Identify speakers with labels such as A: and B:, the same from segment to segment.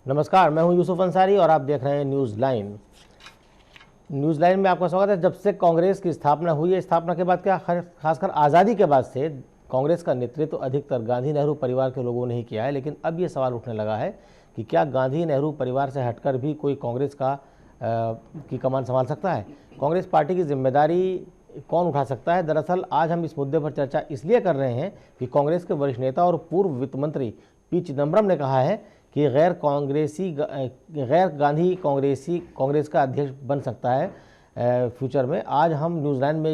A: नमस्कार, मैं हूं यूसुफ अंसारी और आप देख रहे हैं न्यूज़ लाइन। न्यूज़ लाइन में आपका स्वागत है। जब से कांग्रेस की स्थापना हुई है, स्थापना के बाद क्या खासकर आज़ादी के बाद से कांग्रेस का नेतृत्व अधिकतर गांधी नेहरू परिवार के लोगों ने ही किया है, लेकिन अब ये सवाल उठने लगा है कि क्या गांधी नेहरू परिवार से हटकर भी कोई कांग्रेस की कमान संभाल सकता है? कांग्रेस पार्टी की जिम्मेदारी कौन उठा सकता है? दरअसल आज हम इस मुद्दे पर चर्चा इसलिए कर रहे हैं कि कांग्रेस के वरिष्ठ नेता और पूर्व वित्त मंत्री पी चिदम्बरम ने कहा है कि गैर गांधी कांग्रेस का अध्यक्ष बन सकता है फ्यूचर में। आज हम न्यूज़ीलैंड में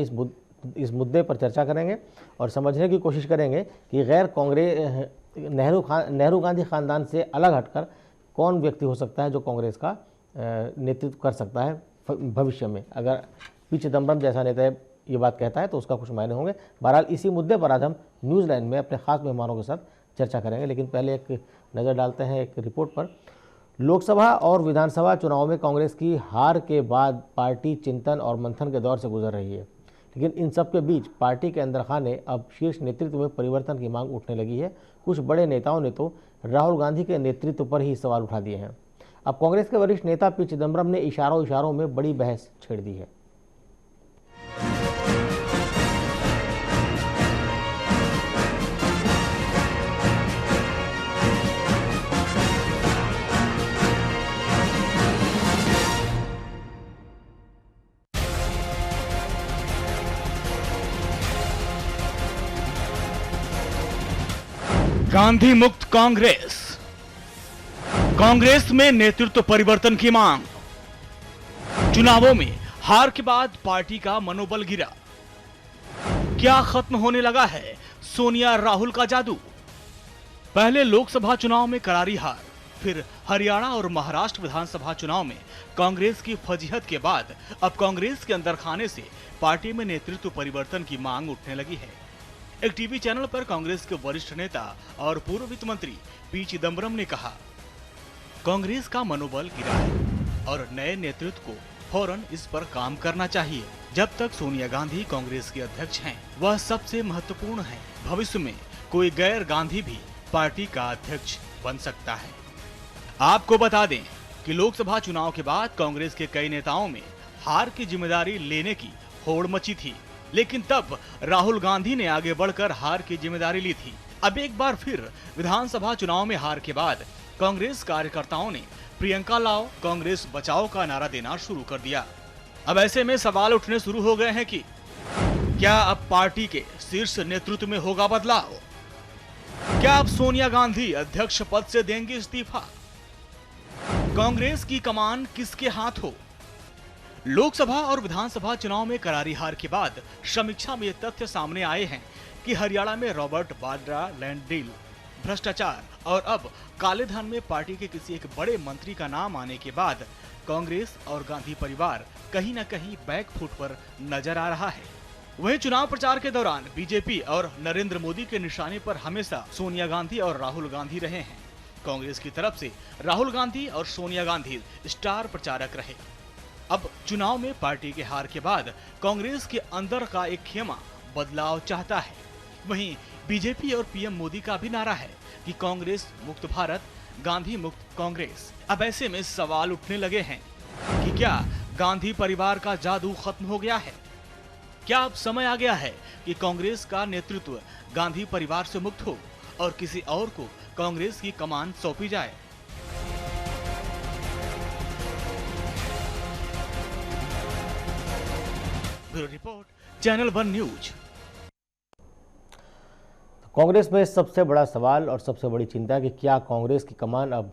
A: इस मुद्दे पर चर्चा करेंगे और समझने की कोशिश करेंगे कि गैर कांग्रेस नेहरू गांधी खानदान से अलग हटकर कौन व्यक्ति हो सकता है जो कांग्रेस का नेतृत्व कर सकता है भविष्य में। अगर पी चिदम्बरम जैसा नेता ये बात कहता है तो उसका कुछ मायने होंगे। बहरहाल इसी मुद्दे पर आज हम न्यूज़ीलैंड में अपने खास मेहमानों के साथ चर्चा करेंगे, लेकिन पहले एक नज़र डालते हैं एक रिपोर्ट पर। लोकसभा और विधानसभा चुनाव में कांग्रेस की हार के बाद पार्टी चिंतन और मंथन के दौर से गुजर रही है, लेकिन इन सब के बीच पार्टी के अंदर खाने अब शीर्ष नेतृत्व में परिवर्तन की मांग उठने लगी है। कुछ बड़े नेताओं ने तो राहुल गांधी के नेतृत्व पर ही सवाल उठा दिए हैं। अब कांग्रेस के वरिष्ठ नेता पी चिदम्बरम ने इशारों में बड़ी बहस छेड़ दी है।
B: गांधी मुक्त कांग्रेस, कांग्रेस में नेतृत्व परिवर्तन की मांग। चुनावों में हार के बाद पार्टी का मनोबल गिरा। क्या खत्म होने लगा है सोनिया राहुल का जादू? पहले लोकसभा चुनाव में करारी हार, फिर हरियाणा और महाराष्ट्र विधानसभा चुनाव में कांग्रेस की फजीहत के बाद अब कांग्रेस के अंदर खाने से पार्टी में नेतृत्व परिवर्तन की मांग उठने लगी है। एक टीवी चैनल पर कांग्रेस के वरिष्ठ नेता और पूर्व वित्त मंत्री पी चिदम्बरम ने कहा, कांग्रेस का मनोबल गिरा है और नए नेतृत्व को फौरन इस पर काम करना चाहिए। जब तक सोनिया गांधी कांग्रेस के अध्यक्ष हैं, वह सबसे महत्वपूर्ण है। भविष्य में कोई गैर गांधी भी पार्टी का अध्यक्ष बन सकता है। आपको बता दें कि लोकसभा चुनाव के बाद कांग्रेस के कई नेताओं में हार की जिम्मेदारी लेने की होड़ मची थी, लेकिन तब राहुल गांधी ने आगे बढ़कर हार की जिम्मेदारी ली थी। अब एक बार फिर विधानसभा चुनाव में हार के बाद कांग्रेस कार्यकर्ताओं ने प्रियंका लाओ कांग्रेस बचाओ का नारा देना शुरू कर दिया। अब ऐसे में सवाल उठने शुरू हो गए हैं कि क्या अब पार्टी के शीर्ष नेतृत्व में होगा बदलाव? क्या अब सोनिया गांधी अध्यक्ष पद से देंगे इस्तीफा? कांग्रेस की कमान किसके हाथ हो? लोकसभा और विधानसभा चुनाव में करारी हार के बाद समीक्षा में ये तथ्य सामने आए हैं कि हरियाणा में रॉबर्ट वाड्रा लैंड डील, भ्रष्टाचार और अब काले धन में पार्टी के किसी एक बड़े मंत्री का नाम आने के बाद कांग्रेस और गांधी परिवार कहीं न कहीं बैकफुट पर नजर आ रहा है। वहीं चुनाव प्रचार के दौरान बीजेपी और नरेंद्र मोदी के निशाने पर हमेशा सोनिया गांधी और राहुल गांधी रहे हैं। कांग्रेस की तरफ से राहुल गांधी और सोनिया गांधी स्टार प्रचारक रहे। अब चुनाव में पार्टी के हार के बाद कांग्रेस के अंदर का एक खेमा बदलाव चाहता है। वहीं बीजेपी और पीएम मोदी का भी नारा है कि कांग्रेस मुक्त भारत, गांधी मुक्त कांग्रेस। अब ऐसे में सवाल उठने लगे हैं कि क्या गांधी परिवार का जादू खत्म हो गया है? क्या अब समय आ गया है कि कांग्रेस का नेतृत्व गांधी परिवार से मुक्त हो और किसी और को कांग्रेस की कमान सौंपी जाए? Bureau report, channel 1 news.
A: Congress में सबसे बड़ा सवाल और सबसे बड़ी चिंता कि क्या कांग्रेस की कमान अब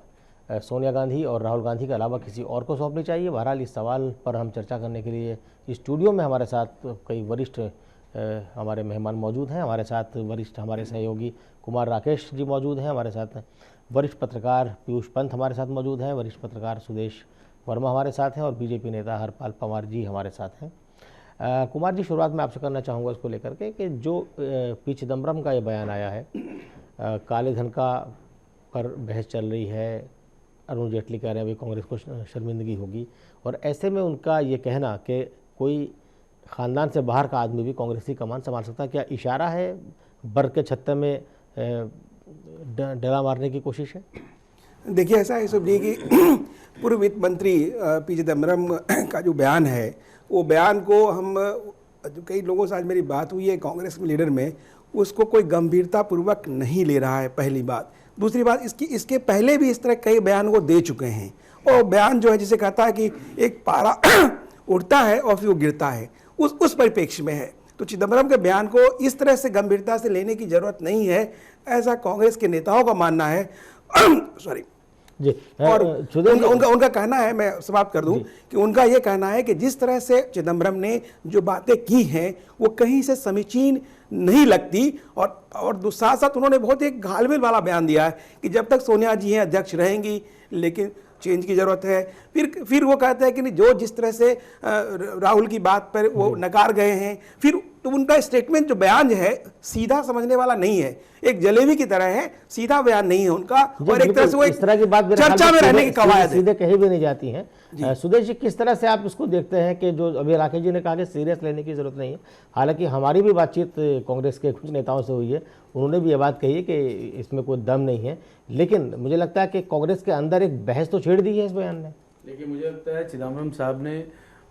A: सोनिया गांधी और राहुल गांधी के अलावा किसी और को सौंपनी चाहिए। बहरहाल इस सवाल पर हम चर्चा करने के लिए स्टूडियो में हमारे साथ कई वरिष्ठ हमारे मेहमान मौजूद हैं। हमारे साथ वरिष्ठ हमारे सहयोगी कुमार राकेश जी मौजूद हैं, हमारे साथ वरिष्ठ पत्रकार पीयूष पंत हमारे साथ मौजूद हैं, वरिष्ठ पत्रकार सुदेश वर्मा हमारे साथ हैं और बीजेपी नेता हरपाल पवार जी हमारे साथ हैं। कुमार जी, शुरुआत में आपसे करना चाहूँगा इसको लेकर के कि जो पी चिदम्बरम का ये बयान आया है, काले धन का पर बहस चल रही है, अरुण जेटली कह रहे हैं अभी कांग्रेस को शर्मिंदगी होगी, और ऐसे में उनका ये कहना कि कोई ख़ानदान से बाहर का आदमी भी कांग्रेस की कमान संभाल सकता है, क्या इशारा है बर के छत्ते में डला मारने की कोशिश है?
C: देखिए, ऐसा है सब जी कि पूर्व वित्त मंत्री पी चिदम्बरम का जो बयान है, वो बयान को हम जो कई लोगों से आज मेरी बात हुई है कांग्रेस के लीडर में, उसको कोई गंभीरता पूर्वक नहीं ले रहा है, पहली बात। दूसरी बात, इसके पहले भी इस तरह कई बयान वो दे चुके हैं, और बयान जो है जिसे कहता है कि एक पारा उड़ता है और फिर वो गिरता है, उस परिप्रेक्ष्य में है। तो चिदम्बरम के बयान को इस तरह से गंभीरता से लेने की जरूरत नहीं है, ऐसा कांग्रेस के नेताओं का मानना है। सॉरी
A: जी।
C: और उनका कहना है, मैं समाप्त कर दूं, कि उनका यह कहना है कि जिस तरह से चिदम्बरम ने जो बातें की हैं वो कहीं से समीचीन नहीं लगती, और साथ साथ उन्होंने बहुत एक घालमेल वाला बयान दिया है कि जब तक सोनिया जी हैं अध्यक्ष रहेंगी, लेकिन चेंज की जरूरत है। फिर वो कहते हैं कि नहीं, जो जिस तरह से राहुल की बात पर वो नकार गए हैं, फिर तो उनका स्टेटमेंट जो बयान है सीधा समझने वाला नहीं है, एक जलेबी की तरह है, सीधा बयान नहीं है उनका, और एक तरह से वो
A: इस तरह की बात
C: चर्चा में रहने की कवायद है,
A: सीधे कहीं भी नहीं जाती हैं। सुदेश जी, किस तरह से आप इसको देखते हैं कि जो अभी राकेश जी ने कहा कि सीरियस लेने की जरूरत नहीं है, हालांकि हमारी भी बातचीत कांग्रेस के कुछ नेताओं से हुई है, उन्होंने भी ये बात कही है कि इसमें कोई दम नहीं है, लेकिन मुझे लगता है कि कांग्रेस के अंदर एक बहस तो छेड़ दी है इस बयान ने।
D: देखिए, मुझे लगता है चिदम्बरम साहब ने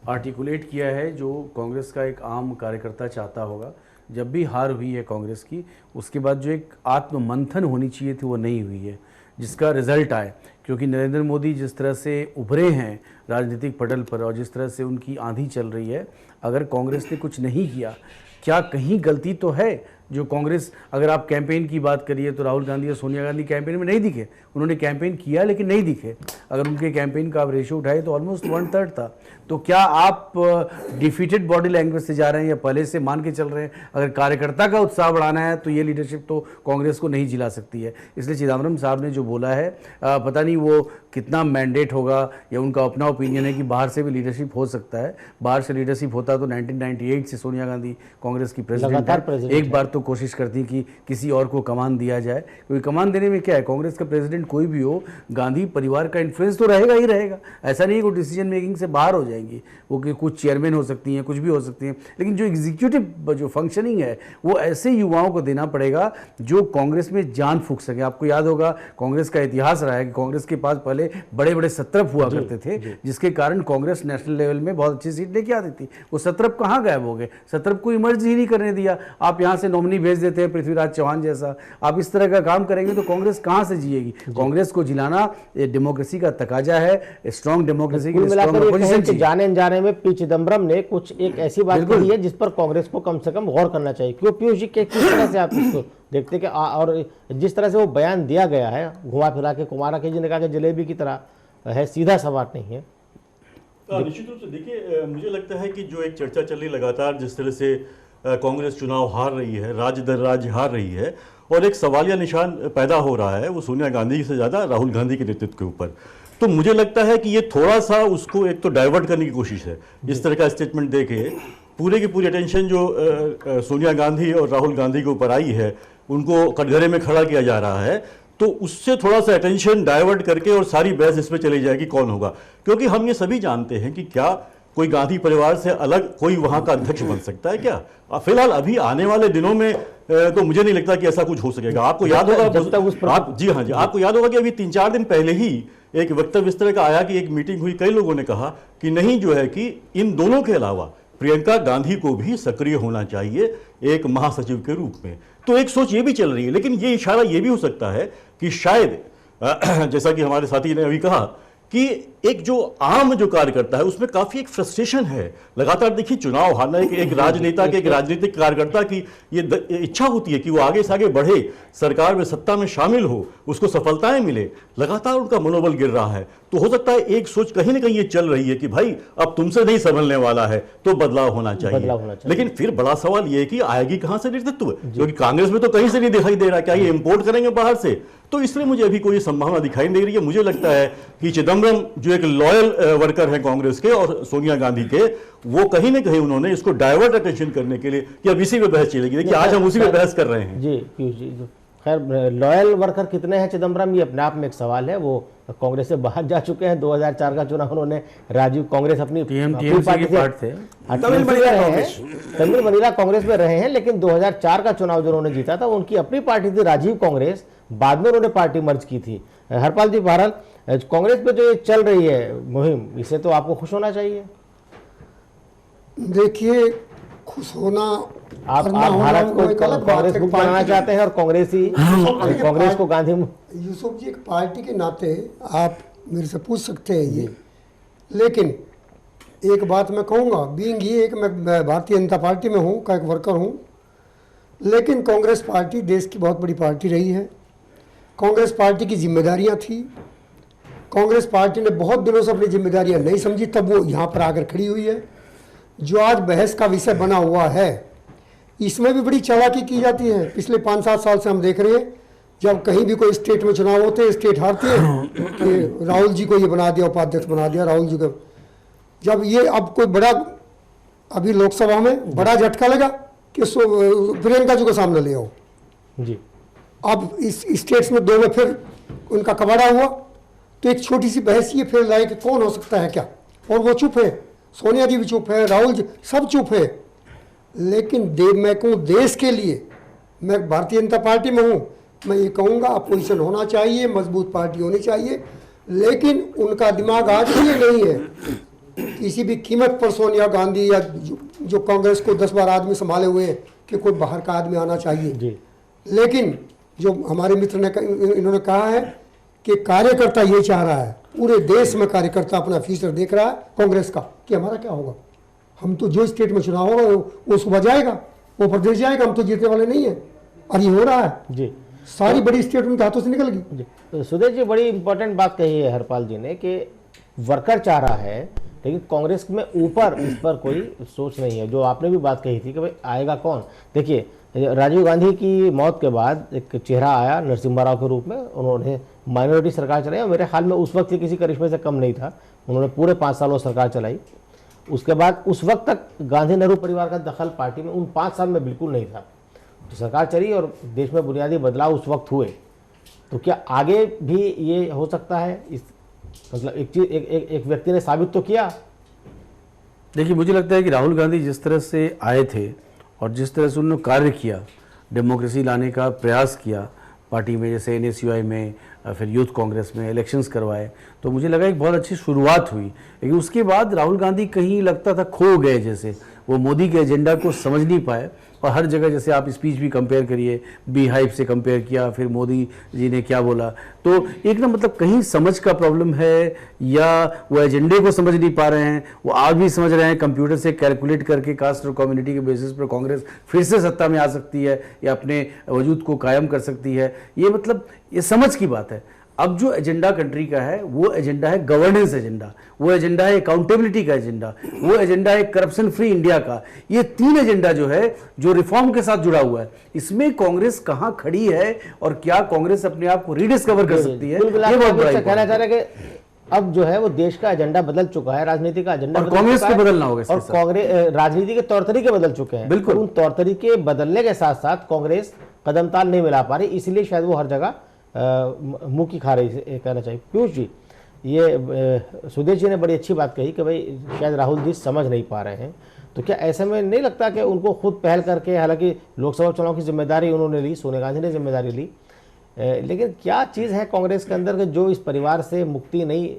D: आर्टिकुलेट किया है जो कांग्रेस का एक आम कार्यकर्ता चाहता होगा। जब भी हार हुई है कांग्रेस की, उसके बाद जो एक आत्ममंथन होनी चाहिए थी वो नहीं हुई है, जिसका रिजल्ट आए। क्योंकि नरेंद्र मोदी जिस तरह से उभरे हैं राजनीतिक पटल पर और जिस तरह से उनकी आंधी चल रही है, अगर कांग्रेस ने कुछ नहीं किया, क्या कहीं गलती तो है जो कांग्रेस, अगर आप कैंपेन की बात करिए तो राहुल गांधी और सोनिया गांधी कैंपेन में नहीं दिखे, उन्होंने कैंपेन किया लेकिन नहीं दिखे। अगर उनके कैंपेन का आप रेशियो उठाए तो ऑलमोस्ट 1/3 था। तो क्या आप डिफीटेड बॉडी लैंग्वेज से जा रहे हैं या पहले से मान के चल रहे हैं? अगर कार्यकर्ता का उत्साह बढ़ाना है तो ये लीडरशिप तो कांग्रेस को नहीं जिला सकती है। इसलिए चिदम्बरम साहब ने जो बोला है, पता नहीं वो कितना मैंडेट होगा या उनका अपना ओपिनियन है कि बाहर से भी लीडरशिप हो सकता है। बाहर से लीडरशिप होता तो 1998 से सोनिया गांधी कांग्रेस की प्रेसिडेंट है, एक बार तो कोशिश करती कि किसी और को कमान दिया जाए, क्योंकि कमान देने में क्या है, कांग्रेस का प्रेसिडेंट कोई भी हो, गांधी परिवार का इन्फ्लुएंस तो रहेगा ही रहेगा। ऐसा नहीं है कि डिसीजन मेकिंग से बाहर हो जाएंगी, वो कि कुछ चेयरमैन हो सकती हैं, कुछ भी हो सकती हैं, लेकिन जो एग्जीक्यूटिव जो फंक्शनिंग है वो ऐसे युवाओं को देना पड़ेगा जो कांग्रेस में जान फूंक सके। आपको याद होगा कांग्रेस का इतिहास रहा है कि कांग्रेस के पास पहले बड़े बड़े सत्रप हुआ करते थे, जिसके कारण कांग्रेस नेशनल लेवल में बहुत अच्छी सीट लेके आती थी। वो सत्रप कहाँ गायब हो गए? सत्रप को इमर्ज ही नहीं करने दिया। आप यहाँ से नॉमिनी भेज देते हैं पृथ्वीराज चौहान जैसा, आप इस तरह का काम करेंगे तो कांग्रेस कहां से जिएगी? कांग्रेस को जिलाना डेमोक्रेसी का तकाजा है, स्ट्रांग डेमोक्रेसी की स्ट्रांग अपोजिशन चाहिए।
A: जाने अनजाने में पी चिदम्बरम ने कुछ एक ऐसी बात कही है जिस पर कांग्रेस को कम से कम गौर करना चाहिए। क्यों पीयूष जी, किस तरह से आप इसको देखते कि और जिस तरह से वो बयान दिया गया है घुमा फिरा के, कुमार राकेश जी ने कहा कि जलेबी की तरह है, सीधा सवाल नहीं है।
E: निश्चित रूप से देखिए, मुझे लगता है कि जो एक चर्चा चल रही लगातार, जिस तरह से कांग्रेस चुनाव हार रही है, राज्य दर राज्य हार रही है, और एक सवालिया निशान पैदा हो रहा है वो सोनिया गांधी से ज़्यादा राहुल गांधी के नेतृत्व के ऊपर। तो मुझे लगता है कि ये थोड़ा सा उसको एक तो डाइवर्ट करने की कोशिश है। इस तरह का स्टेटमेंट दे के पूरे की पूरी अटेंशन जो सोनिया गांधी और राहुल गांधी के ऊपर आई है, उनको कटघरे में खड़ा किया जा रहा है, तो उससे थोड़ा सा अटेंशन डाइवर्ट करके और सारी बहस इस पर चली जाएगी कौन होगा। क्योंकि हम ये सभी जानते हैं कि क्या कोई गांधी परिवार से अलग कोई वहां का अध्यक्ष बन सकता है क्या? फिलहाल अभी आने वाले दिनों में तो मुझे नहीं लगता कि ऐसा कुछ हो सकेगा। आपको याद होगा, जी हाँ जी, आपको याद होगा कि अभी 3-4 दिन पहले ही एक वक्तव्य इस तरह का आया कि एक मीटिंग हुई, कई लोगों ने कहा कि नहीं, जो है कि इन दोनों के अलावा प्रियंका गांधी को भी सक्रिय होना चाहिए एक महासचिव के रूप में। तो एक सोच ये भी चल रही है, लेकिन ये इशारा ये भी हो सकता है कि शायद जैसा कि हमारे साथी ने अभी कहा कि एक जो आम जो कार्यकर्ता है उसमें काफी एक फ्रस्ट्रेशन है। लगातार देखिए चुनाव हारना एक राजनेता के, एक राजनीतिक कार्यकर्ता की ये इच्छा होती है कि वो आगे से आगे बढ़े, सरकार में सत्ता में शामिल हो, उसको सफलताएं मिले। लगातार उनका मनोबल गिर रहा है। तो हो सकता है एक सोच कहीं ना कहीं ये चल रही है कि भाई अब तुमसे नहीं संभलने वाला है, तो बदलाव होना चाहिए। लेकिन फिर बड़ा सवाल ये है कि आएगी कहां से नेतृत्व, क्योंकि कांग्रेस में तो कहीं से नहीं दिखाई दे रहा। क्या ये इंपोर्ट करेंगे बाहर से? तो इसलिए मुझे अभी कोई संभावना दिखाई नहीं दे रही है। मुझे लगता है कि चिदम्बरम जो एक लॉयल वर्कर है कांग्रेस के और सोनिया गांधी के, वो कहीं ना कहीं उन्होंने इसको डाइवर्ट अटेंशन करने के लिए कि अब इसी पे बहस चलेगी। देखिए आज हम उसी पे बहस कर रहे हैं।
A: जी, खैर लॉयल वर्कर कितने हैं चिदम्बरम, ये अपने आप में एक सवाल है। वो कांग्रेस से बाहर जा चुके हैं। 2004 का चुनाव उन्होंने राजीव कांग्रेस अपनी पार्टी से तमिल मनीला कांग्रेस में रहे हैं, लेकिन 2004 का चुनाव जो उन्होंने जीता था वो उनकी अपनी पार्टी थी राजीव कांग्रेस। बाद में उन्होंने पार्टी मर्ज की थी हरपाल जी, बहरहाल कांग्रेस पे जो ये चल रही है मुहिम, इससे तो आपको खुश होना चाहिए।
F: देखिए, खुश होना
A: आप भारत को कांग्रेस मुक्त बनाना चाहते हैं और कांग्रेस को गांधी।
F: यूसुफ जी, एक पार्टी के नाते आप मेरे से पूछ सकते हैं ये, लेकिन एक बात मैं कहूँगा, बीइंग ये कि मैं भारतीय जनता पार्टी में हूँ, का एक वर्कर हूँ, लेकिन कांग्रेस पार्टी देश की बहुत बड़ी पार्टी रही है। कांग्रेस पार्टी की जिम्मेदारियाँ थी, कांग्रेस पार्टी ने बहुत दिनों से अपनी जिम्मेदारियाँ नहीं समझी, तब वो यहाँ पर आकर खड़ी हुई है। जो आज बहस का विषय बना हुआ है, इसमें भी बड़ी चालाकी की जाती है। पिछले 5-7 साल से हम देख रहे हैं, जब कहीं भी कोई स्टेट में चुनाव होते हैं, स्टेट हारती है कि राहुल जी को ये बना दिया, उपाध्यक्ष बना दिया राहुल जी को। जब ये अब कोई बड़ा, अभी लोकसभा में बड़ा झटका लगा कि प्रियंका जी को सामने ले आओ
A: जी।
F: अब इस स्टेट्स में 2 में फिर उनका कबाड़ा हुआ, तो एक छोटी सी बहस ये फिर लाई कि कौन हो सकता है क्या, और वो चुप है, सोनिया जी भी चुप है, राहुल जी सब चुप है। लेकिन मैं कहूँ देश के लिए, मैं भारतीय जनता पार्टी में हूँ, मैं ये कहूँगा अपोजिशन होना चाहिए, मजबूत पार्टी होनी चाहिए, लेकिन उनका दिमाग आज भी ये नहीं है किसी भी कीमत पर सोनिया गांधी या जो कांग्रेस को 10-12 आदमी संभाले हुए हैं कि कोई बाहर का आदमी आना चाहिए
A: जी।
F: लेकिन जो हमारे मित्र ने इन्होंने कहा है कि कार्यकर्ता ये चाह रहा है, पूरे देश में कार्यकर्ता अपना फ्यूचर देख रहा है कांग्रेस का कि हमारा क्या होगा। हम तो जो स्टेट में चुनाव होगा वो सुबह जाएगा, वो प्रदेश जाएगा, हम तो जीतने वाले नहीं है, और ये हो रहा है
A: जी।
F: सारी बड़ी स्टेट उनके हाथों से निकल गई
A: जी। तो सुदेश जी, बड़ी इंपॉर्टेंट बात कही है हरपाल जी ने कि वर्कर चाह रहा है, लेकिन कांग्रेस में ऊपर इस पर कोई सोच नहीं है। जो आपने भी बात कही थी कि भाई आएगा कौन। देखिए, राजीव गांधी की मौत के बाद एक चेहरा आया नरसिम्हा राव के रूप में, उन्होंने माइनॉरिटी सरकार चलाई और मेरे ख्याल में उस वक्त के किसी करिश्मे से कम नहीं था, उन्होंने पूरे 5 सालों सरकार चलाई। उसके बाद उस वक्त तक गांधी नेहरू परिवार का दखल पार्टी में उन 5 साल में बिल्कुल नहीं था। तो सरकार चली और देश में बुनियादी बदलाव उस वक्त हुए। तो क्या आगे भी ये हो सकता है? इस मतलब एक चीज एक व्यक्ति ने साबित तो किया।
D: देखिए, मुझे लगता है कि राहुल गांधी जिस तरह से आए थे और जिस तरह से उन्होंने कार्य किया, डेमोक्रेसी लाने का प्रयास किया पार्टी में, जैसे NSUI में, फिर यूथ कांग्रेस में इलेक्शंस करवाए, तो मुझे लगा एक बहुत अच्छी शुरुआत हुई। लेकिन उसके बाद राहुल गांधी कहीं लगता था खो गए, जैसे वो मोदी के एजेंडा को समझ नहीं पाए। और हर जगह, जैसे आप स्पीच भी कंपेयर करिए, बी हाइप से कंपेयर किया, फिर मोदी जी ने क्या बोला, तो एक ना मतलब कहीं समझ का प्रॉब्लम है या वो एजेंडे को समझ नहीं पा रहे हैं। वो आज भी समझ रहे हैं कंप्यूटर से कैलकुलेट करके कास्ट और कम्युनिटी के बेसिस पर कांग्रेस फिर से सत्ता में आ सकती है या अपने वजूद को कायम कर सकती है। ये मतलब ये समझ की बात है। अब जो एजेंडा कंट्री का है वो एजेंडा है गवर्नेंस एजेंडा, वो एजेंडा है अकाउंटेबिलिटी का एजेंडा, वो एजेंडा है करप्शन फ्री इंडिया का। ये 3 एजेंडा जो है, जो रिफॉर्म के साथ जुड़ा हुआ है, इसमें कांग्रेस कहां खड़ी है और क्या कांग्रेस अपने आप को रीडिस्कवर कर सकती है, ये बहुत बड़ा
A: कहना चाह रहे हैं कि अब जो है वो देश का एजेंडा बदल चुका है, राजनीति का एजेंडा,
D: और कांग्रेस को बदलना होगा,
A: और कांग्रेस राजनीति के तौर तरीके बदल चुके हैं।
D: बिल्कुल,
A: उन तौर तरीके बदलने के साथ साथ कांग्रेस कदम ताल नहीं मिला पा रही, इसलिए शायद वो हर जगह मुंह की खा रही कहना चाहिए। पीयूष जी, ये सुदेश जी ने बड़ी अच्छी बात कही कि भाई शायद राहुल जी समझ नहीं पा रहे हैं। तो क्या ऐसे में नहीं लगता कि उनको खुद पहल करके, हालांकि लोकसभा चुनाव की जिम्मेदारी उन्होंने ली, सोनिया गांधी ने जिम्मेदारी ली, लेकिन क्या चीज़ है कांग्रेस के अंदर कि जो इस परिवार से मुक्ति नहीं,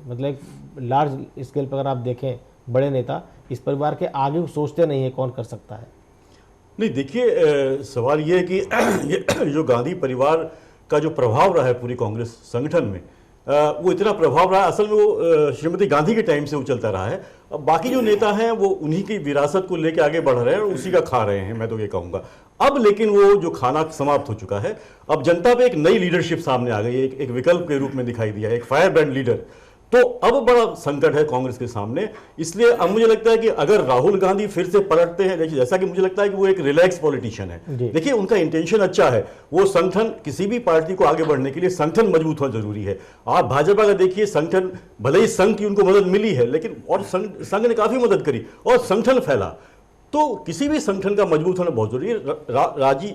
A: मतलब लार्ज स्केल पर अगर आप देखें बड़े नेता इस परिवार के आगे सोचते नहीं है, कौन कर सकता है?
E: नहीं, देखिए, सवाल ये है कि ये जो गांधी परिवार का जो प्रभाव रहा है पूरी कांग्रेस संगठन में, वो इतना प्रभाव रहा है, असल में वो श्रीमती गांधी के टाइम से वो चलता रहा है। अब बाकी जो नेता हैं वो उन्हीं की विरासत को लेकर आगे बढ़ रहे हैं और उसी का खा रहे हैं, मैं तो ये कहूँगा। अब लेकिन वो जो खाना समाप्त हो चुका है, अब जनता पे एक नई लीडरशिप सामने आ गई है, एक विकल्प के रूप में दिखाई दिया है, एक फायर ब्रांड लीडर। तो अब बड़ा संकट है कांग्रेस के सामने। इसलिए अब मुझे लगता है कि अगर राहुल गांधी फिर से पलटते हैं, देखिए जैसा कि मुझे लगता है कि वो एक रिलैक्स पॉलिटिशियन है, देखिए उनका इंटेंशन अच्छा है, वो संगठन, किसी भी पार्टी को आगे बढ़ने के लिए संगठन मजबूत होना जरूरी है। आप भाजपा का देखिए, संगठन, भले ही संघ की उनको मदद मिली है, लेकिन और संघ ने काफी मदद करी और संगठन फैला। तो किसी भी संगठन का मजबूत होना बहुत जरूरी है।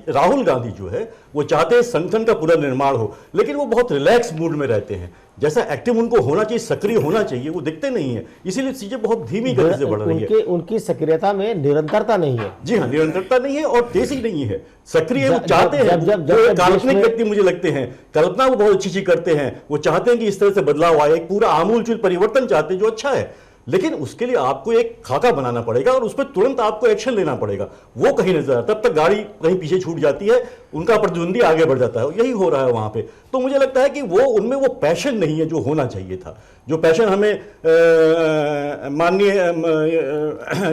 E: राहुल गांधी जो है वो चाहते हैं संगठन का पुनर्निर्माण हो, लेकिन वो बहुत रिलैक्स मूड में रहते हैं। जैसा एक्टिव उनको होना चाहिए, सक्रिय होना चाहिए, वो दिखते नहीं है, इसीलिए चीजें बहुत धीमी गति से बढ़ रही है।
A: उनकी सक्रियता में निरंतरता नहीं है।
E: जी हाँ, निरंतरता नहीं है और तेजी नहीं है, सक्रिय वो चाहते हैं। जो काल्पनिक व्यक्ति मुझे लगते हैं, कल्पना वो बहुत अच्छी करते हैं, वो चाहते हैं कि इस तरह से बदलाव आए, एक पूरा आमूलचूल परिवर्तन चाहते हैं जो अच्छा है, लेकिन उसके लिए आपको एक खाका बनाना पड़ेगा और उस पर तुरंत आपको एक्शन लेना पड़ेगा। वो कहीं नजर आता, तब तक गाड़ी कहीं पीछे छूट जाती है, उनका प्रतिद्वंदी आगे बढ़ जाता है, यही हो रहा है वहां पे। तो मुझे लगता है कि वो उनमें वो पैशन नहीं है जो होना चाहिए था, जो पैशन हमें माननीय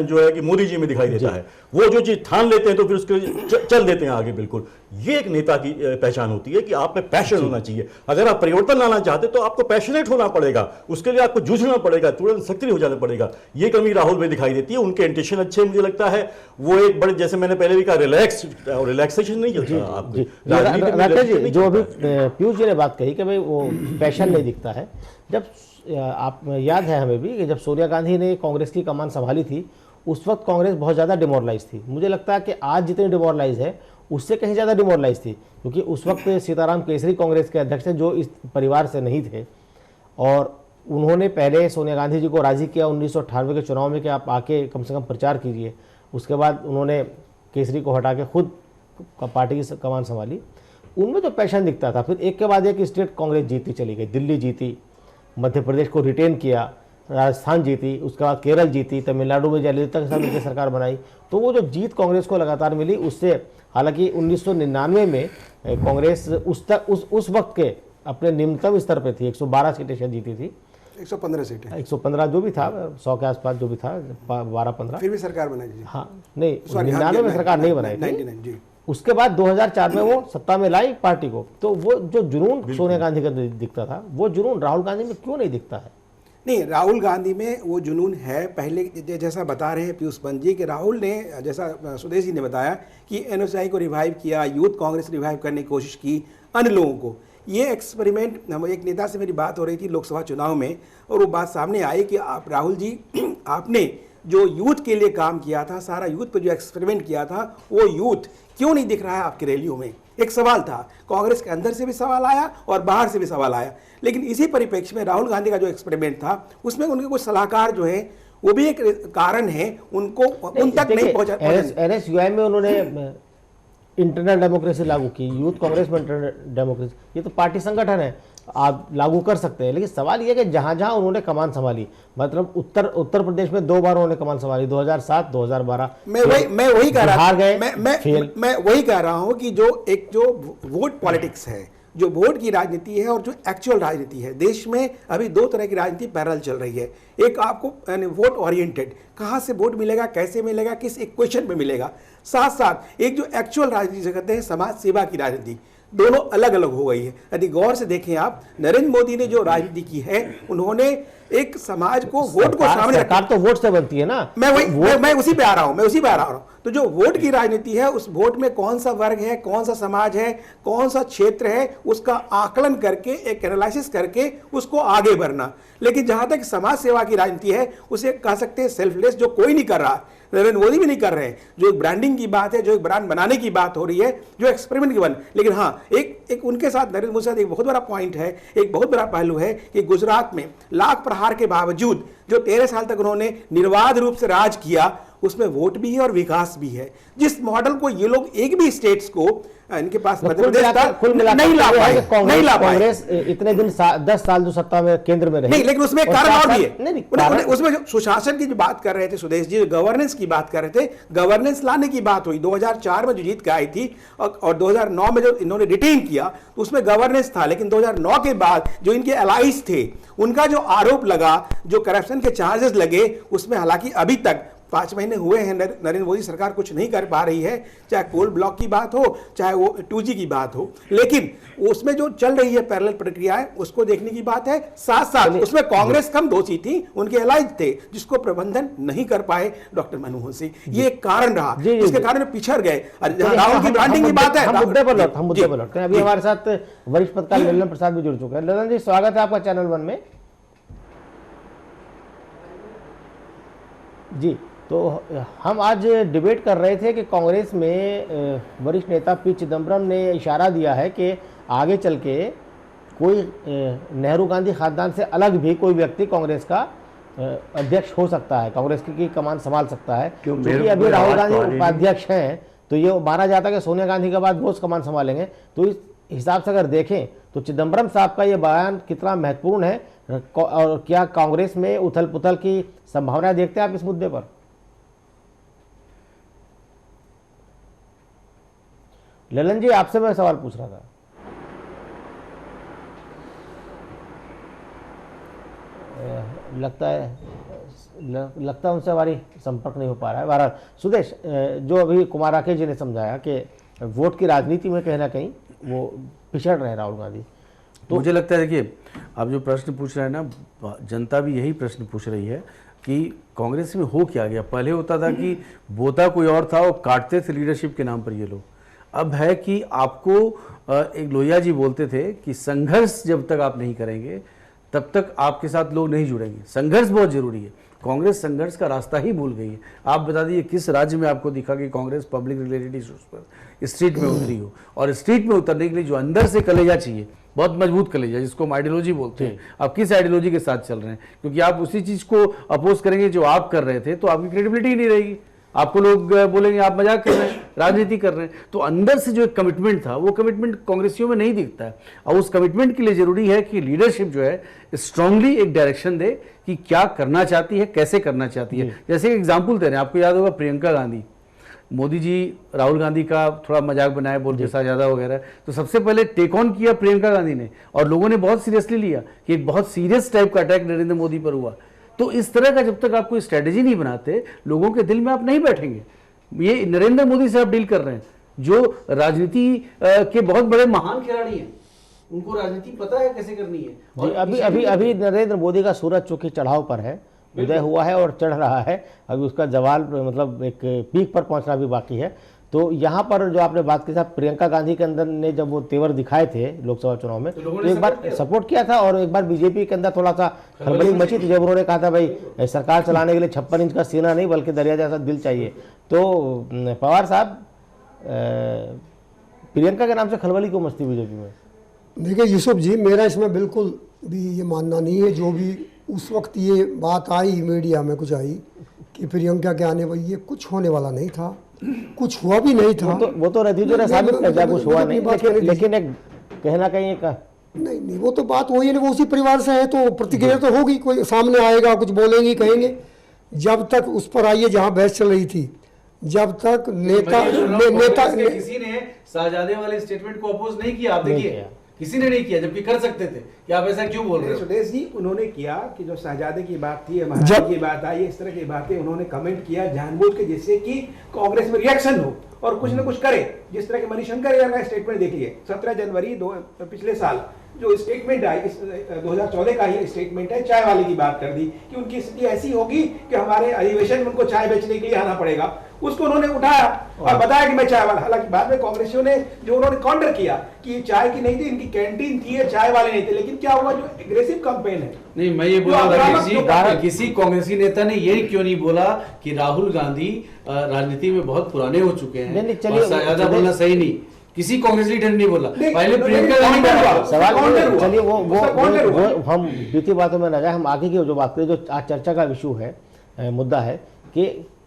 E: जो है कि मोदी जी में दिखाई देता है। वो जो चीज ठान लेते हैं तो फिर उसके चल देते हैं आगे। बिल्कुल, ये एक नेता की पहचान होती है कि आप में पैशन होना चाहिए। अगर आप परिवर्तन लाना चाहते तो आपको पैशनेट होना पड़ेगा, उसके लिए आपको जूझना पड़ेगा, तुरंत सक्रिय हो जाना पड़ेगा। ये कमी राहुल में दिखाई देती है। उनके इंटेंशन अच्छे मुझे लगता है, वो एक बड़े, जैसे मैंने पहले भी कहा, रिलैक्स और रिलैक्सेशन नहीं चलता आपकी
A: राकेश जी। जो अभी पीयूष जी ने बात कही कि भाई वो पैशन नहीं दिखता है, जब आप याद है हमें भी कि जब सोनिया गांधी ने कांग्रेस की कमान संभाली थी, उस वक्त कांग्रेस बहुत ज़्यादा डिमोरलाइज थी। मुझे लगता है कि आज जितनी डिमोरलाइज है उससे कहीं ज़्यादा डिमोरलाइज थी, क्योंकि उस वक्त सीताराम केसरी कांग्रेस के अध्यक्ष थे जो इस परिवार से नहीं थे, और उन्होंने पहले सोनिया गांधी जी को राजी किया 1998 के चुनाव में कि आप आके कम से कम प्रचार कीजिए। उसके बाद उन्होंने केसरी को हटा के खुद पार्टी की कमान संभाली। उनमें तो पैशन दिखता था। फिर एक के बाद एक स्टेट कांग्रेस जीतती चली गई। दिल्ली जीती, मध्य प्रदेश को रिटेन किया, राजस्थान जीती, उसके बाद केरल जीती, तमिलनाडु में जयललिता के साथ मिलकर सरकार बनाई। तो वो जो जीत कांग्रेस को लगातार मिली, उससे हालांकि 1999 में कांग्रेस उस वक्त के अपने निम्नतम स्तर पे थी, 112 सीटें शायद जीती थी,
C: 115 सीटें,
A: 115 जो भी था, 100 के आसपास जो भी था, 12-15
C: फिर भी सरकार बनाई थी।
A: हाँ नहीं, 99 में सरकार नहीं बनाई थी। उसके बाद 2004 में वो सत्ता में लाई पार्टी को। तो वो जो जुनून सोनिया गांधी का दिखता था, वो जुनून राहुल गांधी में क्यों नहीं दिखता है?
C: नहीं, राहुल गांधी में वो जुनून है। पहले जैसा बता रहे हैं पीयूष पंत जी कि राहुल ने, जैसा सुदेश जी ने बताया कि एनएसआई को रिवाइव किया, यूथ कांग्रेस रिवाइव करने की कोशिश की, अन्य लोगों को। ये एक्सपेरिमेंट, हम एक नेता से मेरी बात हो रही थी लोकसभा चुनाव में, और वो बात सामने आई कि आप राहुल जी, आपने जो यूथ के लिए काम किया था, सारा यूथ पर जो एक्सपेरिमेंट किया था, वो यूथ क्यों नहीं दिख रहा है आपकी रैलियों में? एक सवाल था। कांग्रेस के अंदर से भी सवाल आया और बाहर से भी सवाल आया। लेकिन इसी परिप्रेक्ष्य में राहुल गांधी का जो एक्सपेरिमेंट था, उसमें उनके कुछ सलाहकार जो है, वो भी एक कारण है, उनको उन तक नहीं पहुंचा।
A: NSUI में उन्होंने इंटरनल डेमोक्रेसी लागू की, यूथ कांग्रेस में इंटरनल डेमोक्रेसी, ये तो पार्टी संगठन है, आप लागू कर सकते हैं। लेकिन सवाल ये है कि जहां जहां उन्होंने कमान संभाली, मतलब उत्तर प्रदेश में 2 बार उन्होंने कमान संभाली, 2007, 2012।
C: मैं वही कह रहा
A: हार गए,
C: मैं वही कह रहा हूं कि जो वोट पॉलिटिक्स है, जो वोट की राजनीति है और जो एक्चुअल राजनीति है, देश में अभी 2 तरह की राजनीति पैरेलल चल रही है। एक आपको वोट ओरिएंटेड, कहाँ से वोट मिलेगा, कैसे मिलेगा, किस इक्वेशन में मिलेगा, साथ साथ एक जो एक्चुअल राजनीति से कहते हैं समाज सेवा की राजनीति, दोनों अलग अलग हो गई है। यदि गौर से देखें आप, नरेंद्र मोदी ने जो राजनीति की है, उन्होंने एक समाज को, वोट को सामने,
A: सरकार तो वोट से बनती है ना।
C: मैं उसी पे आ रहा हूं, तो जो वोट की राजनीति है, उस वोट में कौन सा वर्ग है, कौन सा समाज है, कौन सा क्षेत्र है, उसका आकलन करके, एक एनालिसिस करके उसको आगे बढ़ना। लेकिन जहां तक समाज सेवा की राजनीति है, उसे कह सकते हैं सेल्फलेस, जो कोई नहीं कर रहा, नरेंद्र मोदी भी नहीं कर रहे हैं। जो एक ब्रांडिंग की बात है, जो एक ब्रांड बनाने की बात हो रही है, जो एक्सपेरिमेंट की बन, लेकिन हाँ, एक उनके साथ, नरेंद्र मोदी के साथ एक बहुत बड़ा पॉइंट है, एक बहुत बड़ा पहलू है कि गुजरात में लाख प्रहार के बावजूद जो 13 साल तक उन्होंने निर्बाध रूप से राज किया, उसमें वोट भी है और विकास भी है। जिस मॉडल को ये लोग एक भी स्टेट्स को, इनके पास मध्य प्रदेश था, नहीं ला पाए।
A: कांग्रेस इतने दिन 10 साल जो सत्ता में केंद्र में रही,
C: नहीं, लेकिन उसमें कारण और भी है। उसमें जो सुशासन की जो बात कर रहे थे सुदेश जी, गवर्नेंस की बात कर रहे थे, गवर्नेंस लाने की बात हुई। 2004 में जो जीत के आई थी और 2009 में जो इन्होंने रिटेन किया, तो उसमें गवर्नेंस था। लेकिन 2009 के बाद जो इनके अलाइज थे, उनका जो आरोप लगा, जो करप्शन के चार्जेस लगे, उसमें हालांकि अभी तक 5 महीने हुए हैं, नरेंद्र मोदी सरकार कुछ नहीं कर पा रही है, चाहे कोल ब्लॉक की बात हो, चाहे वो 2G की बात हो। लेकिन उसमें जो चल रही है पैरेलल प्रक्रिया है, उसको देखने की बात है। साथ साथ उसमें कांग्रेस कम दोषी थी, उनके अलाइज थे, जिसको प्रबंधन नहीं कर पाए डॉक्टर मनमोहन सिंह। ये एक कारण रहा, जिसके कारण पिछड़ गए। राहुल की ब्रांडिंग की बात है,
A: हम मुद्दे पर लौटते हैं। अभी हमारे साथ वरिष्ठ पत्रकार ललन प्रसाद भी जुड़ चुके हैं। ललन जी, स्वागत है आपका चैनल 1 में। जी, तो हम आज डिबेट कर रहे थे कि कांग्रेस में वरिष्ठ नेता पी चिदम्बरम ने इशारा दिया है कि आगे चल के कोई नेहरू गांधी खानदान से अलग भी कोई व्यक्ति कांग्रेस का अध्यक्ष हो सकता है, कांग्रेस की कमान संभाल सकता है, क्योंकि अभी राहुल गांधी उपाध्यक्ष हैं तो ये माना जाता है कि सोनिया गांधी के बाद वो कमान संभालेंगे। तो इस हिसाब से अगर देखें तो चिदम्बरम साहब का ये बयान कितना महत्वपूर्ण है और क्या कांग्रेस में उथल पुथल की संभावना देखते हैं आप इस मुद्दे पर? ललन जी, आपसे मैं सवाल पूछ रहा था। लगता है उनसे हमारी संपर्क नहीं हो पा रहा है। बहरहाल सुदेश, जो अभी कुमार राकेश जी ने समझाया कि वोट की राजनीति में कहीं ना कहीं वो पिछड़ रहे राहुल गांधी,
D: तो मुझे लगता है देखिए आप जो प्रश्न पूछ रहे हैं ना, जनता भी यही प्रश्न पूछ रही है कि कांग्रेस में हो क्या गया। पहले होता था कि बोता कोई और था, वो काटते थे लीडरशिप के नाम पर ये लोग। अब है कि आपको एक लोहिया जी बोलते थे कि संघर्ष जब तक आप नहीं करेंगे तब तक आपके साथ लोग नहीं जुड़ेंगे। संघर्ष बहुत जरूरी है। कांग्रेस संघर्ष का रास्ता ही भूल गई है। आप बता दीजिए किस राज्य में आपको दिखा कि कांग्रेस पब्लिक रिलेटेड इश्यूज पर स्ट्रीट में उतरी हो। और स्ट्रीट में उतरने के लिए जो अंदर से कलेजा चाहिए, बहुत मजबूत कलेजा, जिसको हम आइडियोलॉजी बोलते हैं, आप किस आइडियोलॉजी के साथ चल रहे हैं, क्योंकि आप उसी चीज को अपोज करेंगे जो आप कर रहे थे तो आपकी क्रेडिबिलिटी ही नहीं रहेगी। आपको लोग बोलेंगे आप मजाक कर रहे हैं, राजनीति कर रहे हैं। तो अंदर से जो एक कमिटमेंट था वो कमिटमेंट कांग्रेसियों में नहीं दिखता है। और उस कमिटमेंट के लिए जरूरी है कि लीडरशिप जो है स्ट्रांगली एक डायरेक्शन दे कि क्या करना चाहती है, कैसे करना चाहती है। जैसे एग्जाम्पल दे रहे हैं, आपको याद होगा प्रियंका गांधी, मोदी जी राहुल गांधी का थोड़ा मजाक बनाया, बोल के साझादा वगैरह, तो सबसे पहले टेक ऑन किया प्रियंका गांधी ने और लोगों ने बहुत सीरियसली लिया कि एक बहुत सीरियस टाइप का अटैक नरेंद्र मोदी पर हुआ। तो इस तरह का जब तक आप कोई स्ट्रेटेजी नहीं बनाते, लोगों के दिल में आप नहीं बैठेंगे। ये नरेंद्र मोदी से आप डील कर रहे हैं जो राजनीति के बहुत बड़े महान खिलाड़ी हैं, उनको राजनीति पता है कैसे करनी है। और
A: अभी नरेंद्र मोदी का सूरज चूंकि चढ़ाव पर है, उदय हुआ है और चढ़ रहा है, अभी उसका जवाल मतलब एक पीक पर पहुंचना भी बाकी है। तो यहाँ पर जो आपने बात की था, प्रियंका गांधी के अंदर ने जब वो तेवर दिखाए थे लोकसभा चुनाव में, तो एक बार सपोर्ट किया था और एक बार बीजेपी के अंदर थोड़ा सा खलबली मची थी जब उन्होंने कहा था भाई सरकार चलाने के लिए 56 इंच का सीना नहीं बल्कि दरिया जैसा दिल चाहिए। तो पवार साहब, प्रियंका के नाम से खलबली क्यों मचती बीजेपी में?
F: देखिए यूसुफ जी, मेरा इसमें बिल्कुल भी ये मानना नहीं है। जो भी उस वक्त ये बात आई मीडिया में कुछ आई कि प्रियंका के आने वाली, ये कुछ होने वाला नहीं था, कुछ हुआ भी नहीं था।
A: वो तो नतीजों ने साबित कर दिया कुछ हुआ नहीं, लेकिन एक कहीं ना कहीं एक
F: नहीं, वो तो बात वही है ना, वो उसी परिवार से है तो प्रतिक्रिया तो होगी, कोई सामने आएगा, कुछ बोलेंगे, कहेंगे। जब तक उस पर आइए जहाँ बहस चल रही थी, जब तक नेता
D: किसी ने शाहजादे वाले स्टेटमेंट को अपोज नहीं किया। आप देखिए किसी ने नहीं किया, जबकि कर सकते थे। कि आप ऐसा क्यों बोल रहे हो?
C: सुदेश जी, उन्होंने किया कि जो शहजादे की बात थी, महाराज की बात आई, इस तरह की बातें उन्होंने कमेंट किया जानबूझ के, जिससे कि कांग्रेस में रिएक्शन हो और कुछ न कुछ करे। जिस तरह के मणिशंकर यार का स्टेटमेंट देखिए, 17 जनवरी पिछले साल जो स्टेटमेंट आई, 2014 का ही स्टेटमेंट है, चाय वाले की बात कर दी कि उनकी स्थिति ऐसी होगी कि हमारे अधिवेशन में उनको चाय बेचने के लिए आना पड़ेगा। उसको उन्होंने उठाया और बताया कि मैं चाय वाला। हालांकि बाद में कांग्रेसियों ने जो उन्होंने काउंटर किया कि चाय की नहीं थी, इनकी कैंटीन थी, चाय वाले नहीं थे। लेकिन क्या हुआ, जो एग्रेसिव कैंपेन है,
D: नहीं मैं ये बोल रहा था किसी कांग्रेसी नेता ने ये क्यों नहीं बोला कि राहुल गांधी राजनीति में बहुत पुराने हो चुके हैं, ज्यादा बोलना सही नहीं। किसी कांग्रेस लीडर ने नहीं बोला, पहले प्रियंका गांधी का
A: सवाल। चलिए वो हम बीती बातों में न जाए, हम आगे की जो बात करें, जो आज चर्चा का विषय है, मुद्दा है कि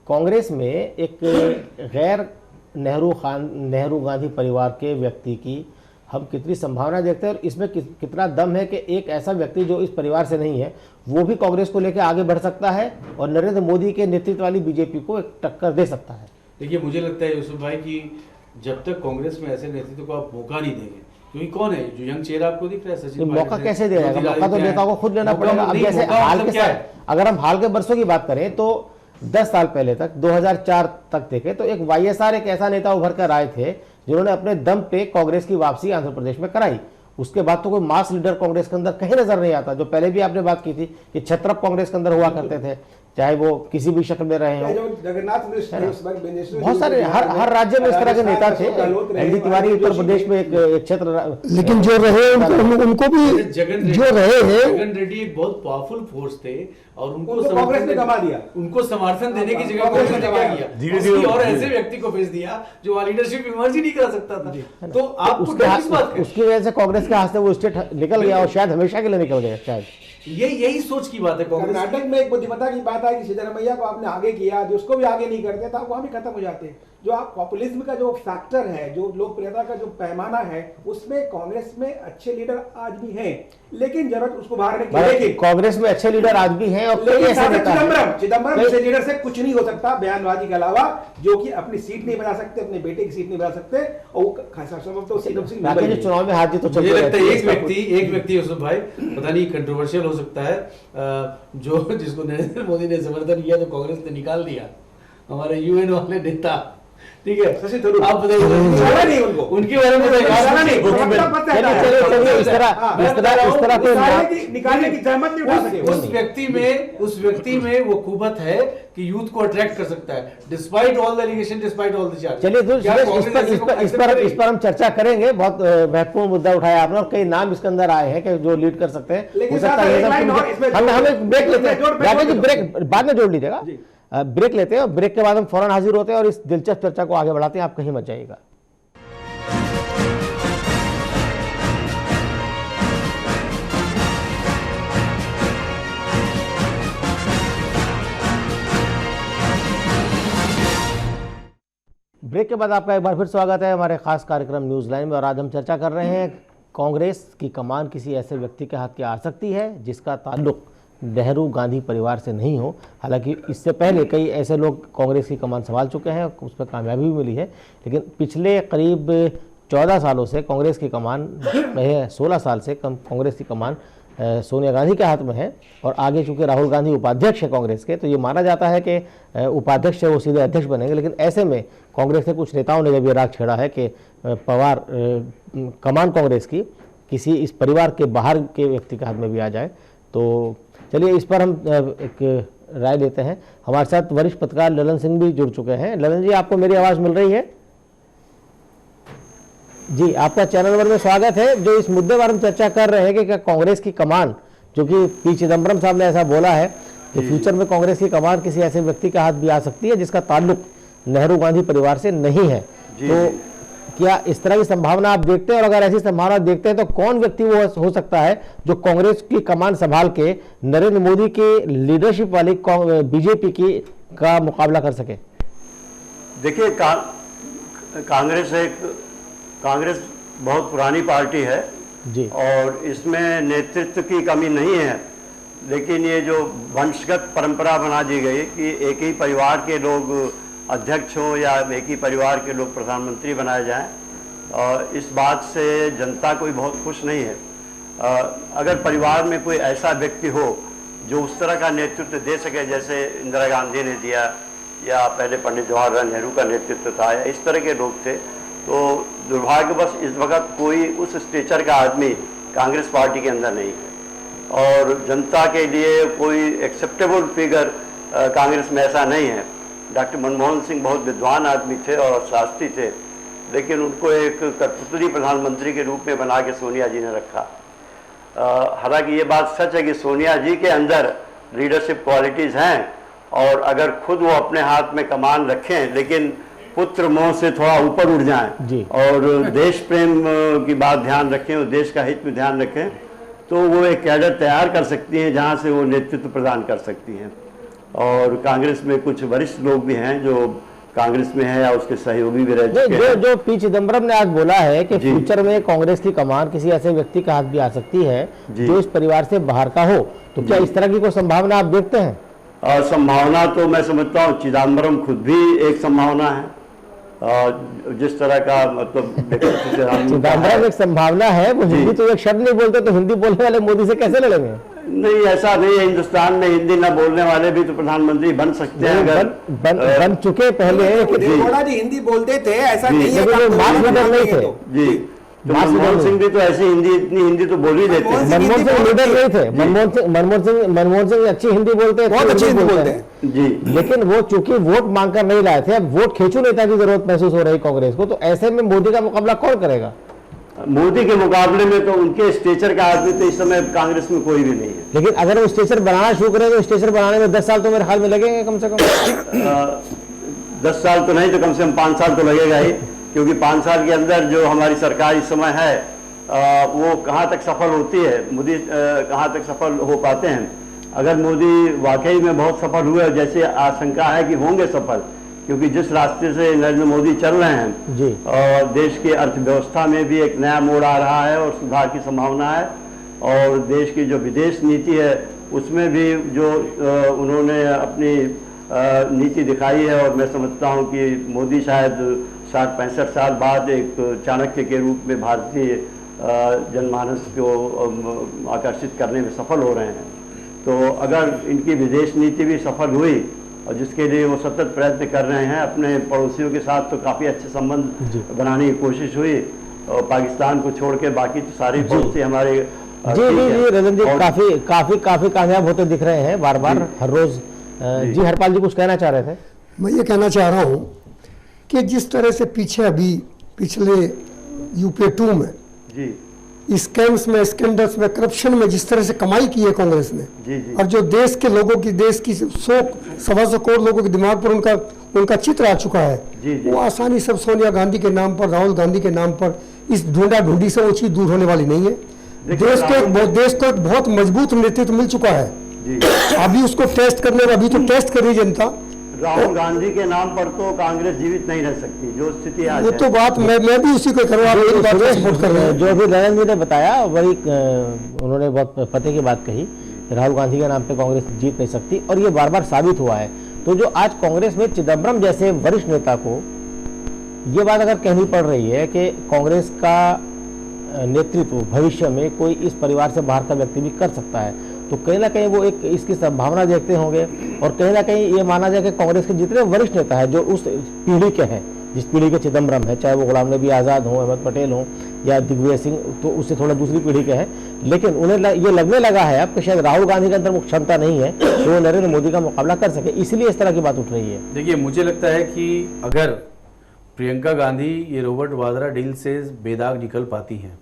A: कांग्रेस में एक गैर नेहरू गांधी परिवार के व्यक्ति की हम कितनी संभावना देखते हैं और इसमें कितना दम है कि एक ऐसा व्यक्ति जो इस परिवार से नहीं है वो भी कांग्रेस को लेकर आगे बढ़ सकता है और नरेंद्र मोदी के नेतृत्व वाली बीजेपी को एक टक्कर दे सकता है।
D: देखिए मुझे लगता है यूसुफ भाई कि जब तक कांग्रेस में ऐसे नेतृत्व को आप मौका नहीं देंगे, क्योंकि कौन है जो यंग चेहरा आपको दिख रहा है, सचिन
A: मौका कैसे दे जाएगा? मौका तो नेताओं को खुद लेना पड़ेगा। अब जैसे हाल के अगर हम हाल के वर्षों की बात करें तो 10 साल पहले तक 2004 तक देखे तो एक वाईएसआर एक ऐसा नेता उभर कर आए थे जिन्होंने अपने दम पे कांग्रेस की वापसी आंध्र प्रदेश में कराई। उसके बाद तो कोई मास लीडर कांग्रेस के अंदर कहीं नजर नहीं आता। जो पहले भी आपने बात की थी कि छत्रप कांग्रेस के अंदर हुआ करते थे, चाहे वो किसी भी शक्ल में रहे हों।
C: जो जगन्नाथ मिश्र
A: बहुत सारे हर राज्य में इस तरह के नेता थे। एल डी तिवारी उत्तर प्रदेश में एक क्षेत्र,
F: लेकिन जो रहे उनको भी जो रहे हैं
D: जगन रेड्डी एक बहुत पावरफुल फोर्स थे और उनको
C: कांग्रेस ने दबा दिया।
D: उनको समर्थन देने की जगह कांग्रेस ने क्या किया,
E: धीरे-धीरे
D: और ऐसे व्यक्ति को भेज दिया जो वहां लीडरशिप इमर्ज ही नहीं कर सकता था। तो आप
A: उसकी वजह से कांग्रेस के हाथ से वो स्टेट निकल गया और शायद हमेशा के लिए निकल गया शायद।
D: यही सोच की बात है कांग्रेस।
C: कर्नाटक में एक बुद्धिमत्ता की बात है कि सिद्धरामैया को आपने आगे किया, जो उसको भी आगे नहीं करते था, वहां भी खत्म हो जाते। जो आप पॉपुलिज्म का जो फैक्टर है, जो लोकप्रियता का जो पैमाना है, उसमें कांग्रेस में अच्छे लीडर आज भी हैं, लेकिन जरूरत उसको बाहर निकलने की।
A: कांग्रेस में अच्छे लीडर आज भी हैं और कई ऐसे नेता हैं।
C: चिदम्बरम से लीडर से कुछ नहीं हो सकता बयानबाजी के अलावा, जो कि अपनी सीट नहीं बना सकते, अपने बेटे की सीट नहीं बना सकते, और वो खासा संभव तो
A: बाकी जो चुनाव में हार जीत तो चलते
D: मुझे लगता है
A: रहती है।
D: एक व्यक्ति यूसुफ भाई, पता नहीं कंट्रोवर्शियल हो सकता है, जो जिसको नरेंद्र मोदी ने समर्थन किया तो कांग्रेस ने निकाल दिया, हमारे यूएन वाले नेता, ठीक है। आप बताइए उनके बारे में
C: निकालने की जहमत नहीं उठा सके।
D: उस व्यक्ति में वो कुवत है कि यूथ को अट्रैक्ट कर सकता है, despite all the allegation, despite all the charge.
A: चलिए इस पर हम चर्चा करेंगे। बहुत महत्वपूर्ण मुद्दा उठाया आपने और कई नाम इसके अंदर आए हैं कि जो लीड कर सकते हैं। हो सकता है हम एक ब्रेक लेते हैं, ब्रेक बाद में जोड़ लीजिएगा। ब्रेक लेते हैं और ब्रेक के बाद हम फौरन हाजिर होते हैं और इस दिलचस्प चर्चा को आगे बढ़ाते हैं। आप कहीं मत जाइएगा। ब्रेक के बाद आपका एक बार फिर स्वागत है हमारे खास कार्यक्रम न्यूज़ लाइन में। और आज हम चर्चा कर रहे हैं कांग्रेस की कमान किसी ऐसे व्यक्ति के हाथ की आ सकती है जिसका ताल्लुक नेहरू गांधी परिवार से नहीं हो। हालांकि इससे पहले कई ऐसे लोग कांग्रेस की कमान संभाल चुके हैं, उस पर कामयाबी भी मिली है, लेकिन पिछले करीब 14 सालों से कांग्रेस की कमान 16 साल से कांग्रेस की कमान सोनिया गांधी के हाथ में है। और आगे चूंकि राहुल गांधी उपाध्यक्ष है कांग्रेस के, तो ये माना जाता है कि उपाध्यक्ष है वो सीधे अध्यक्ष बनेंगे। लेकिन ऐसे में कांग्रेस के कुछ नेताओं ने जब ये राग छेड़ा है कि पवार कमान कांग्रेस की किसी इस परिवार के बाहर के व्यक्ति के हाथ में भी आ जाए, तो चलिए इस पर हम एक राय लेते हैं। हमारे साथ वरिष्ठ पत्रकार ललन सिंह भी जुड़ चुके हैं। ललन जी, आपको मेरी आवाज़ मिल रही है? जी, आपका चैनल नंबर में स्वागत है। जो इस मुद्दे पर हम चर्चा कर रहे हैं कि क्या कांग्रेस की कमान, जो कि पी चिदम्बरम साहब ने ऐसा बोला है कि फ्यूचर में कांग्रेस की कमान किसी ऐसे व्यक्ति के हाथ भी आ सकती है जिसका ताल्लुक नेहरू गांधी परिवार से नहीं है, तो क्या इस तरह की संभावना आप देखते हैं? और अगर ऐसी संभावना देखते हैं तो कौन व्यक्ति वो हो सकता है जो कांग्रेस की कमान संभाल के नरेंद्र मोदी की लीडरशिप वाली बीजेपी की का मुकाबला कर सके?
G: देखिए, कांग्रेस बहुत पुरानी पार्टी है
A: जी, और
G: इसमें नेतृत्व की कमी नहीं है, लेकिन ये जो वंशगत परंपरा बना दी गई कि एक ही परिवार के लोग अध्यक्ष हों या एक ही परिवार के लोग प्रधानमंत्री बनाए जाएं, और इस बात से जनता कोई बहुत खुश नहीं है। अगर परिवार में कोई ऐसा व्यक्ति हो जो उस तरह का नेतृत्व दे सके जैसे इंदिरा गांधी ने दिया या पहले पंडित जवाहरलाल नेहरू का नेतृत्व था, या इस तरह के लोग थे, तो दुर्भाग्यवश इस वक्त कोई उस स्टेचर का आदमी कांग्रेस पार्टी के अंदर नहीं है, और जनता के लिए कोई एक्सेप्टेबल फिगर कांग्रेस में ऐसा नहीं है। डॉक्टर मनमोहन सिंह बहुत विद्वान आदमी थे और शास्त्री थे, लेकिन उनको एक कठपुतली प्रधानमंत्री के रूप में बना के सोनिया जी ने रखा। हालांकि ये बात सच है कि सोनिया जी के अंदर लीडरशिप क्वालिटीज़ हैं, और अगर खुद वो अपने हाथ में कमान रखें लेकिन पुत्र मोह से थोड़ा ऊपर उठ जाएं और देश प्रेम की बात ध्यान रखें और देश का हित में ध्यान रखें, तो वो एक कैडर तैयार कर सकती हैं जहां से वो नेतृत्व प्रदान कर सकती हैं। और कांग्रेस में कुछ वरिष्ठ लोग भी हैं जो कांग्रेस में है या उसके सहयोगी भी रह चुके हैं।
A: जो पी चिदम्बरम ने आज बोला है कि फ्यूचर में कांग्रेस की कमान किसी ऐसे व्यक्ति का हाथ भी आ सकती है जो इस परिवार से बाहर का हो, तो क्या इस तरह की कोई संभावना आप देखते हैं?
G: संभावना तो मैं समझता हूँ चिदम्बरम खुद भी एक संभावना है, जिस तरह का मतलब
A: चिदम्बरम एक संभावना है। वो हिंदी तो एक शब्द नहीं बोलते, तो हिंदी बोलने वाले मोदी से कैसे लड़ेंगे?
G: नहीं, ऐसा नहीं है। हिंदुस्तान में हिंदी न बोलने वाले भी तो प्रधानमंत्री बन सकते हैं, अगर
A: बन चुके पहले।
C: देवेगौड़ा जी हिंदी बोलते थे, ऐसा नहीं है,
A: मास लीडर नहीं थे
G: जी। तो मनमोहन सिंह भी तो ऐसी हिंदी, इतनी हिंदी तो बोल ही देते हैं।
A: मनमोहन सिंह लीडर नहीं थे, मनमोहन सिंह अच्छी हिंदी बोलते हैं,
C: बहुत अच्छी हिंदी बोलते हैं
G: जी।
A: लेकिन वो चूंकि वोट मांग कर नहीं लाए थे, अब वोट खींचू नेता की जरूरत महसूस हो रही कांग्रेस को, तो ऐसे में मोदी का मुकाबला कौन करेगा?
G: मोदी के मुकाबले में तो उनके स्टेचर का आदमी तो इस समय कांग्रेस में कोई भी नहीं है।
A: लेकिन अगर वो स्टेचर बनाना शुरू करें तो स्टेचर बनाने में 10 साल तो मेरे ख्याल में लगेंगे कम से कम।
G: 10 साल तो नहीं तो कम से कम 5 साल तो लगेगा ही, क्योंकि 5 साल के अंदर जो हमारी सरकार इस समय है वो कहाँ तक सफल होती है, मोदी कहाँ तक सफल हो पाते हैं। अगर मोदी वाकई में बहुत सफल हुए, जैसे आशंका है कि होंगे सफल, क्योंकि जिस रास्ते से नरेंद्र मोदी चल रहे हैं
A: जी,
G: और देश की अर्थव्यवस्था में भी एक नया मोड़ आ रहा है और सुधार की संभावना है, और देश की जो विदेश नीति है उसमें भी जो उन्होंने अपनी नीति दिखाई है, और मैं समझता हूं कि मोदी शायद 60-65 साल बाद एक चाणक्य के रूप में भारतीय जनमानस को आकर्षित करने में सफल हो रहे हैं। तो अगर इनकी विदेश नीति भी सफल हुई, और जिसके लिए वो सतत प्रयत्न कर रहे हैं, अपने पड़ोसियों के साथ तो काफ़ी अच्छे संबंध बनाने की कोशिश हुई, और पाकिस्तान को छोड़ के बाकी तो सारे पड़ोसी हमारे
A: जी रंजन जी काफी कामयाब होते दिख रहे हैं बार बार हर रोज। जी हरपाल जी कुछ कहना चाह रहे थे?
F: मैं ये कहना चाह रहा हूँ कि जिस तरह से पीछे अभी पिछले यूपी 2 में
G: जी
F: स्कैम्स में, स्कैंडल्स में, करप्शन में जिस तरह से कमाई की है कांग्रेस ने,
G: जी जी
F: और जो देश के लोगों की, देश की 100 करोड़ लोगों के दिमाग पर उनका चित्र आ चुका है,
G: जी, जी।
F: वो आसानी से सोनिया गांधी के नाम पर, राहुल गांधी के नाम पर इस ढूंढा ढूंढी से वो चीज दूर होने वाली नहीं है। देश को एक बहुत मजबूत नेतृत्व मिल चुका है,
G: जी।
F: अभी उसको टेस्ट करने का, अभी तो टेस्ट कर रही जनता।
G: राहुल गांधी के नाम पर तो कांग्रेस जीवित नहीं रह सकती, जो स्थिति आज
F: वो
G: है।
F: तो बात मैं भी उसी को करूँ, आप मेरी बात को सपोर्ट कर रहे हैं।
A: जो भी नरेंद्र जी ने बताया वही उन्होंने बहुत पते की बात कही, राहुल गांधी के नाम पे कांग्रेस जीत नहीं सकती, और ये बार बार साबित हुआ है। तो जो आज कांग्रेस में चिदम्बरम जैसे वरिष्ठ नेता को ये बात अगर कहनी पड़ रही है कि कांग्रेस का नेतृत्व भविष्य में कोई इस परिवार से बाहर का व्यक्ति भी कर सकता है, तो कहीं ना कहीं वो एक इसकी संभावना देखते होंगे, और कहीं ना कहीं ये माना जाए कि कांग्रेस के जितने वरिष्ठ नेता है जो उस पीढ़ी के हैं, जिस पीढ़ी के चिदम्बरम है, चाहे वो गुलाम नबी आज़ाद हों, अहमद पटेल हों या दिग्विजय सिंह, तो उससे थोड़ा दूसरी पीढ़ी के हैं, लेकिन उन्हें ये लगने लगा है अब कि शायद राहुल गांधी के अंदर वो क्षमता नहीं है कि वो नरेंद्र मोदी का मुकाबला कर सके, इसलिए इस तरह की बात उठ रही है।
D: देखिए, मुझे लगता है कि अगर प्रियंका गांधी ये रॉबर्ट वाड्रा डील से बेदाग निकल पाती हैं,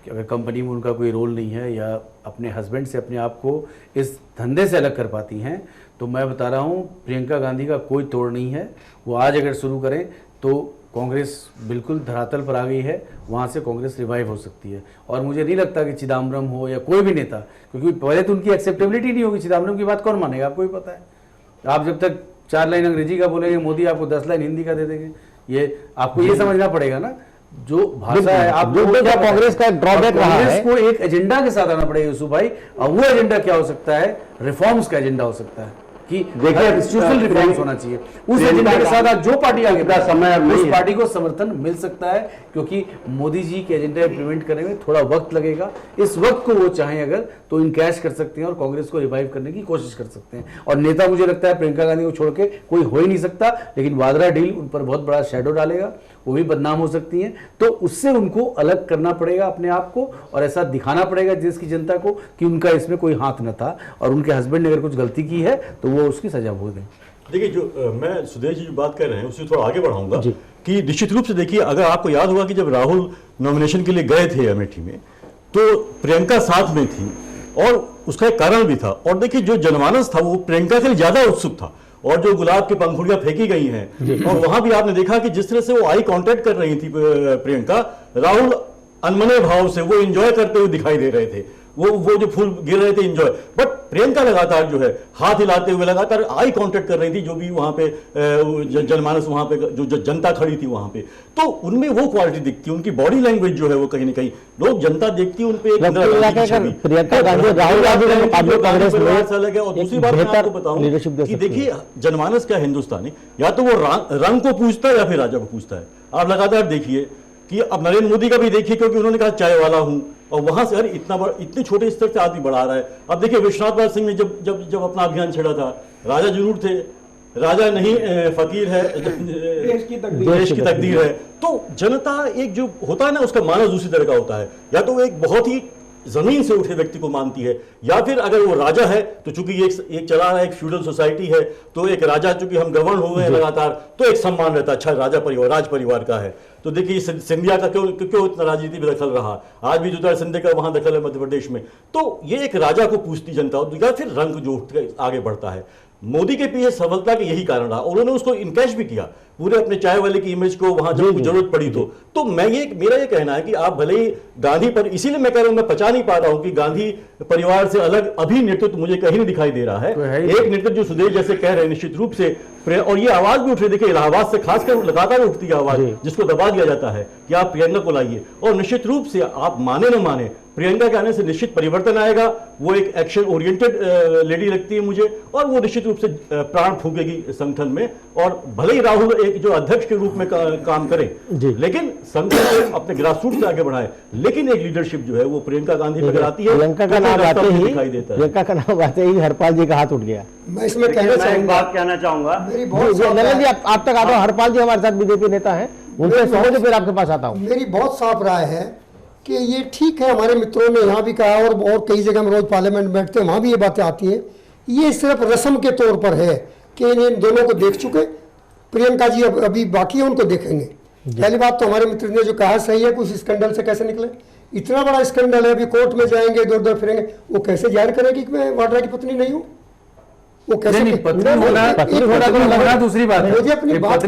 D: कि अगर कंपनी में उनका कोई रोल नहीं है, या अपने हस्बैंड से अपने आप को इस धंधे से अलग कर पाती हैं, तो मैं बता रहा हूँ प्रियंका गांधी का कोई तोड़ नहीं है। वो आज अगर शुरू करें तो कांग्रेस बिल्कुल धरातल पर आ गई है, वहाँ से कांग्रेस रिवाइव हो सकती है। और मुझे नहीं लगता कि चिदम्बरम हो या कोई भी नेता, क्योंकि पहले तो उनकी एक्सेप्टेबिलिटी नहीं होगी, चिदम्बरम की बात कौन मानेगा, आपको भी पता है। आप जब तक 4 लाइन अंग्रेजी का बोलेंगे, मोदी आपको 10 लाइन हिंदी का दे देंगे। ये आपको ये समझना पड़ेगा ना, जो भाषा है आप
A: कांग्रेस का ड्रॉबैक रहा है,
D: कांग्रेस को एक एजेंडा के साथ आना पड़ेगा यूसुफ भाई। और वो एजेंडा क्या हो सकता है? रिफॉर्म्स का एजेंडा हो सकता है, कि देखिए इंस्टीट्यूशनल रिफॉर्म्स होना चाहिए। उस एजेंडा के साथ आज जो पार्टी आगे
G: समय
D: उस पार्टी को समर्थन मिल सकता है, क्योंकि मोदी जी के एजेंडा इंप्लीमेंट करने में थोड़ा वक्त लगेगा। इस वक्त को वो चाहें अगर तो इनकैश कर सकते हैं और कांग्रेस को रिवाइव करने की कोशिश कर सकते हैं। और नेता मुझे लगता है प्रियंका गांधी को छोड़ के कोई हो ही नहीं सकता, लेकिन वाड्रा डील उन पर बहुत बड़ा शैडो डालेगा, वो भी बदनाम हो सकती हैं। तो उससे उनको अलग करना पड़ेगा अपने आप को, और ऐसा दिखाना पड़ेगा देश की जनता को कि उनका इसमें कोई हाथ न था, और उनके हस्बैंड ने अगर कुछ गलती की है तो वो उसकी सजा भोग दें।
E: देखिए, जो मैं सुदेश जी जो बात कर रहे हैं उससे थोड़ा आगे बढ़ाऊंगा कि निश्चित रूप से देखिए, अगर आपको याद होगा कि जब राहुल नॉमिनेशन के लिए गए थे अमेठी में, तो प्रियंका साथ में थी, और उसका एक कारण भी था। और देखिए, जो जनमानस था वो प्रियंका के लिए ज्यादा उत्सुक था, और जो गुलाब की पंखुड़ियां फेंकी गई हैं, और वहां भी आपने देखा कि जिस तरह से वो आई कांटेक्ट कर रही थी प्रियंका, राहुल अनमने भाव से वो एंजॉय करते हुए दिखाई दे रहे थे, वो जो फूल गिर रहे थे एंजॉय। बट प्रियंका लगातार जो है हाथ हिलाते हुए लगातार आई कांटेक्ट कर रही थी, जो भी वहां पे जनमानस वहां पे जो जनता खड़ी थी वहां पे, तो उनमें वो क्वालिटी दिखती है, उनकी बॉडी लैंग्वेज जो है वो कहीं ना कहीं लोग जनता देखती है उनपे।
A: प्रियंका गांधी राहुल गांधी के मुकाबले कांग्रेस में
E: अलग है। और दूसरी बात मैं आपको बताऊं कि देखिए, जनमानस क्या हिंदुस्तानी या तो वो रंग को पूछता है या फिर राजा को पूछता है। आप लगातार देखिए कि अब नरेंद्र मोदी का भी देखिए, क्योंकि उन्होंने कहा चाय वाला हूं, और वहां से अरे इतने छोटे स्तर से आदमी बढ़ा रहा है। अब देखिए, विश्वनाथ पाल सिंह ने जब अपना अभियान छेड़ा था, राजा जरूर थे, राजा नहीं फकीर है,
C: देश की
E: तकदीर है। तो जनता एक जो होता है ना, उसका मानस दूसरी तरह का होता है। या तो वो एक बहुत ही जमीन से उठे व्यक्ति को मानती है, या फिर अगर वो राजा है तो चूंकि एक चला रहा है, एक फ्यूडल सोसाइटी है, तो एक राजा, चूंकि हम गवर्न हुए हैं लगातार, तो एक सम्मान रहता है, अच्छा राजा परिवार, राज परिवार का है। तो देखिए सिंधिया का क्यों इतना राजनीति में दखल रहा, आज भी जो सिंधिया का वहां दखल है मध्य प्रदेश में। तो ये एक राजा को पूछती जनता, या फिर रंग जो आगे बढ़ता है। मोदी के पीछे सफलता के यही कारण रहा, उन्होंने उसको इनकैश भी किया, पूरे अपने चाय वाले की इमेज को वहां जब जरूरत पड़ी तो मेरा ये कहना है कि आप भले ही गांधी पर, इसीलिए मैं कह रहा हूं, मैं पचा नहीं पा रहा हूं कि गांधी परिवार से अलग अभी नेतृत्व मुझे कहीं नहीं दिखाई दे रहा है। एक नेतृत्व जो सुदेश जैसे कह रहे हैं निश्चित रूप से, और ये आवाज भी उठ रही, देखिए इलाहाबाद से खासकर लगातार उठती है आवाज, जिसको दबा दिया जाता है कि आप प्रियंका को लाइए। और निश्चित रूप से आप माने न माने, प्रियंका के आने से निश्चित परिवर्तन आएगा। वो एक एक्शन ओरिएंटेड लेडी लगती है मुझे, और वो निश्चित रूप से प्राण फूकेगी संगठन में। और भले ही राहुल एक जो अध्यक्ष के रूप में काम करें, लेकिन संगठन को अपने ग्रासरूट से आगे बढ़ाए, लेकिन एक लीडरशिप जो है वो प्रियंका गांधी पर आती है।
A: प्रियंका का नाम आते ही दिखाई देता है, प्रियंका का नाम आते ही हरपाल जी का हाथ उठ गया।
F: मैं इसमें
G: एक बात कहना चाहूंगा,
A: नरेंद्र जी आप तक आता हूँ। हरपाल जी हमारे साथ बीजेपी नेता है, उनसे समझ फिर आपके पास आता हूँ।
F: मेरी बहुत साफ राय है कि ये ठीक है, हमारे मित्रों ने यहाँ भी कहा, और कई जगह हम रोज पार्लियामेंट में बैठते हैं, वहाँ भी ये बातें आती हैं। ये सिर्फ रस्म के तौर पर है कि इन दोनों को देख चुके, प्रियंका जी अभी बाकी है, उनको देखेंगे। पहली बात तो हमारे मित्र ने जो कहा सही है, कुछ स्कैंडल से कैसे निकले, इतना बड़ा स्कैंडल है, अभी कोर्ट में जाएंगे, इधर उधर फिरेंगे, वो कैसे जाहिर करेगी कि मैं वाड्रा की पत्नी नहीं हूँ? वो कैसे
D: पत्नी होना दूसरी बात है,
F: मुझे अपनी बात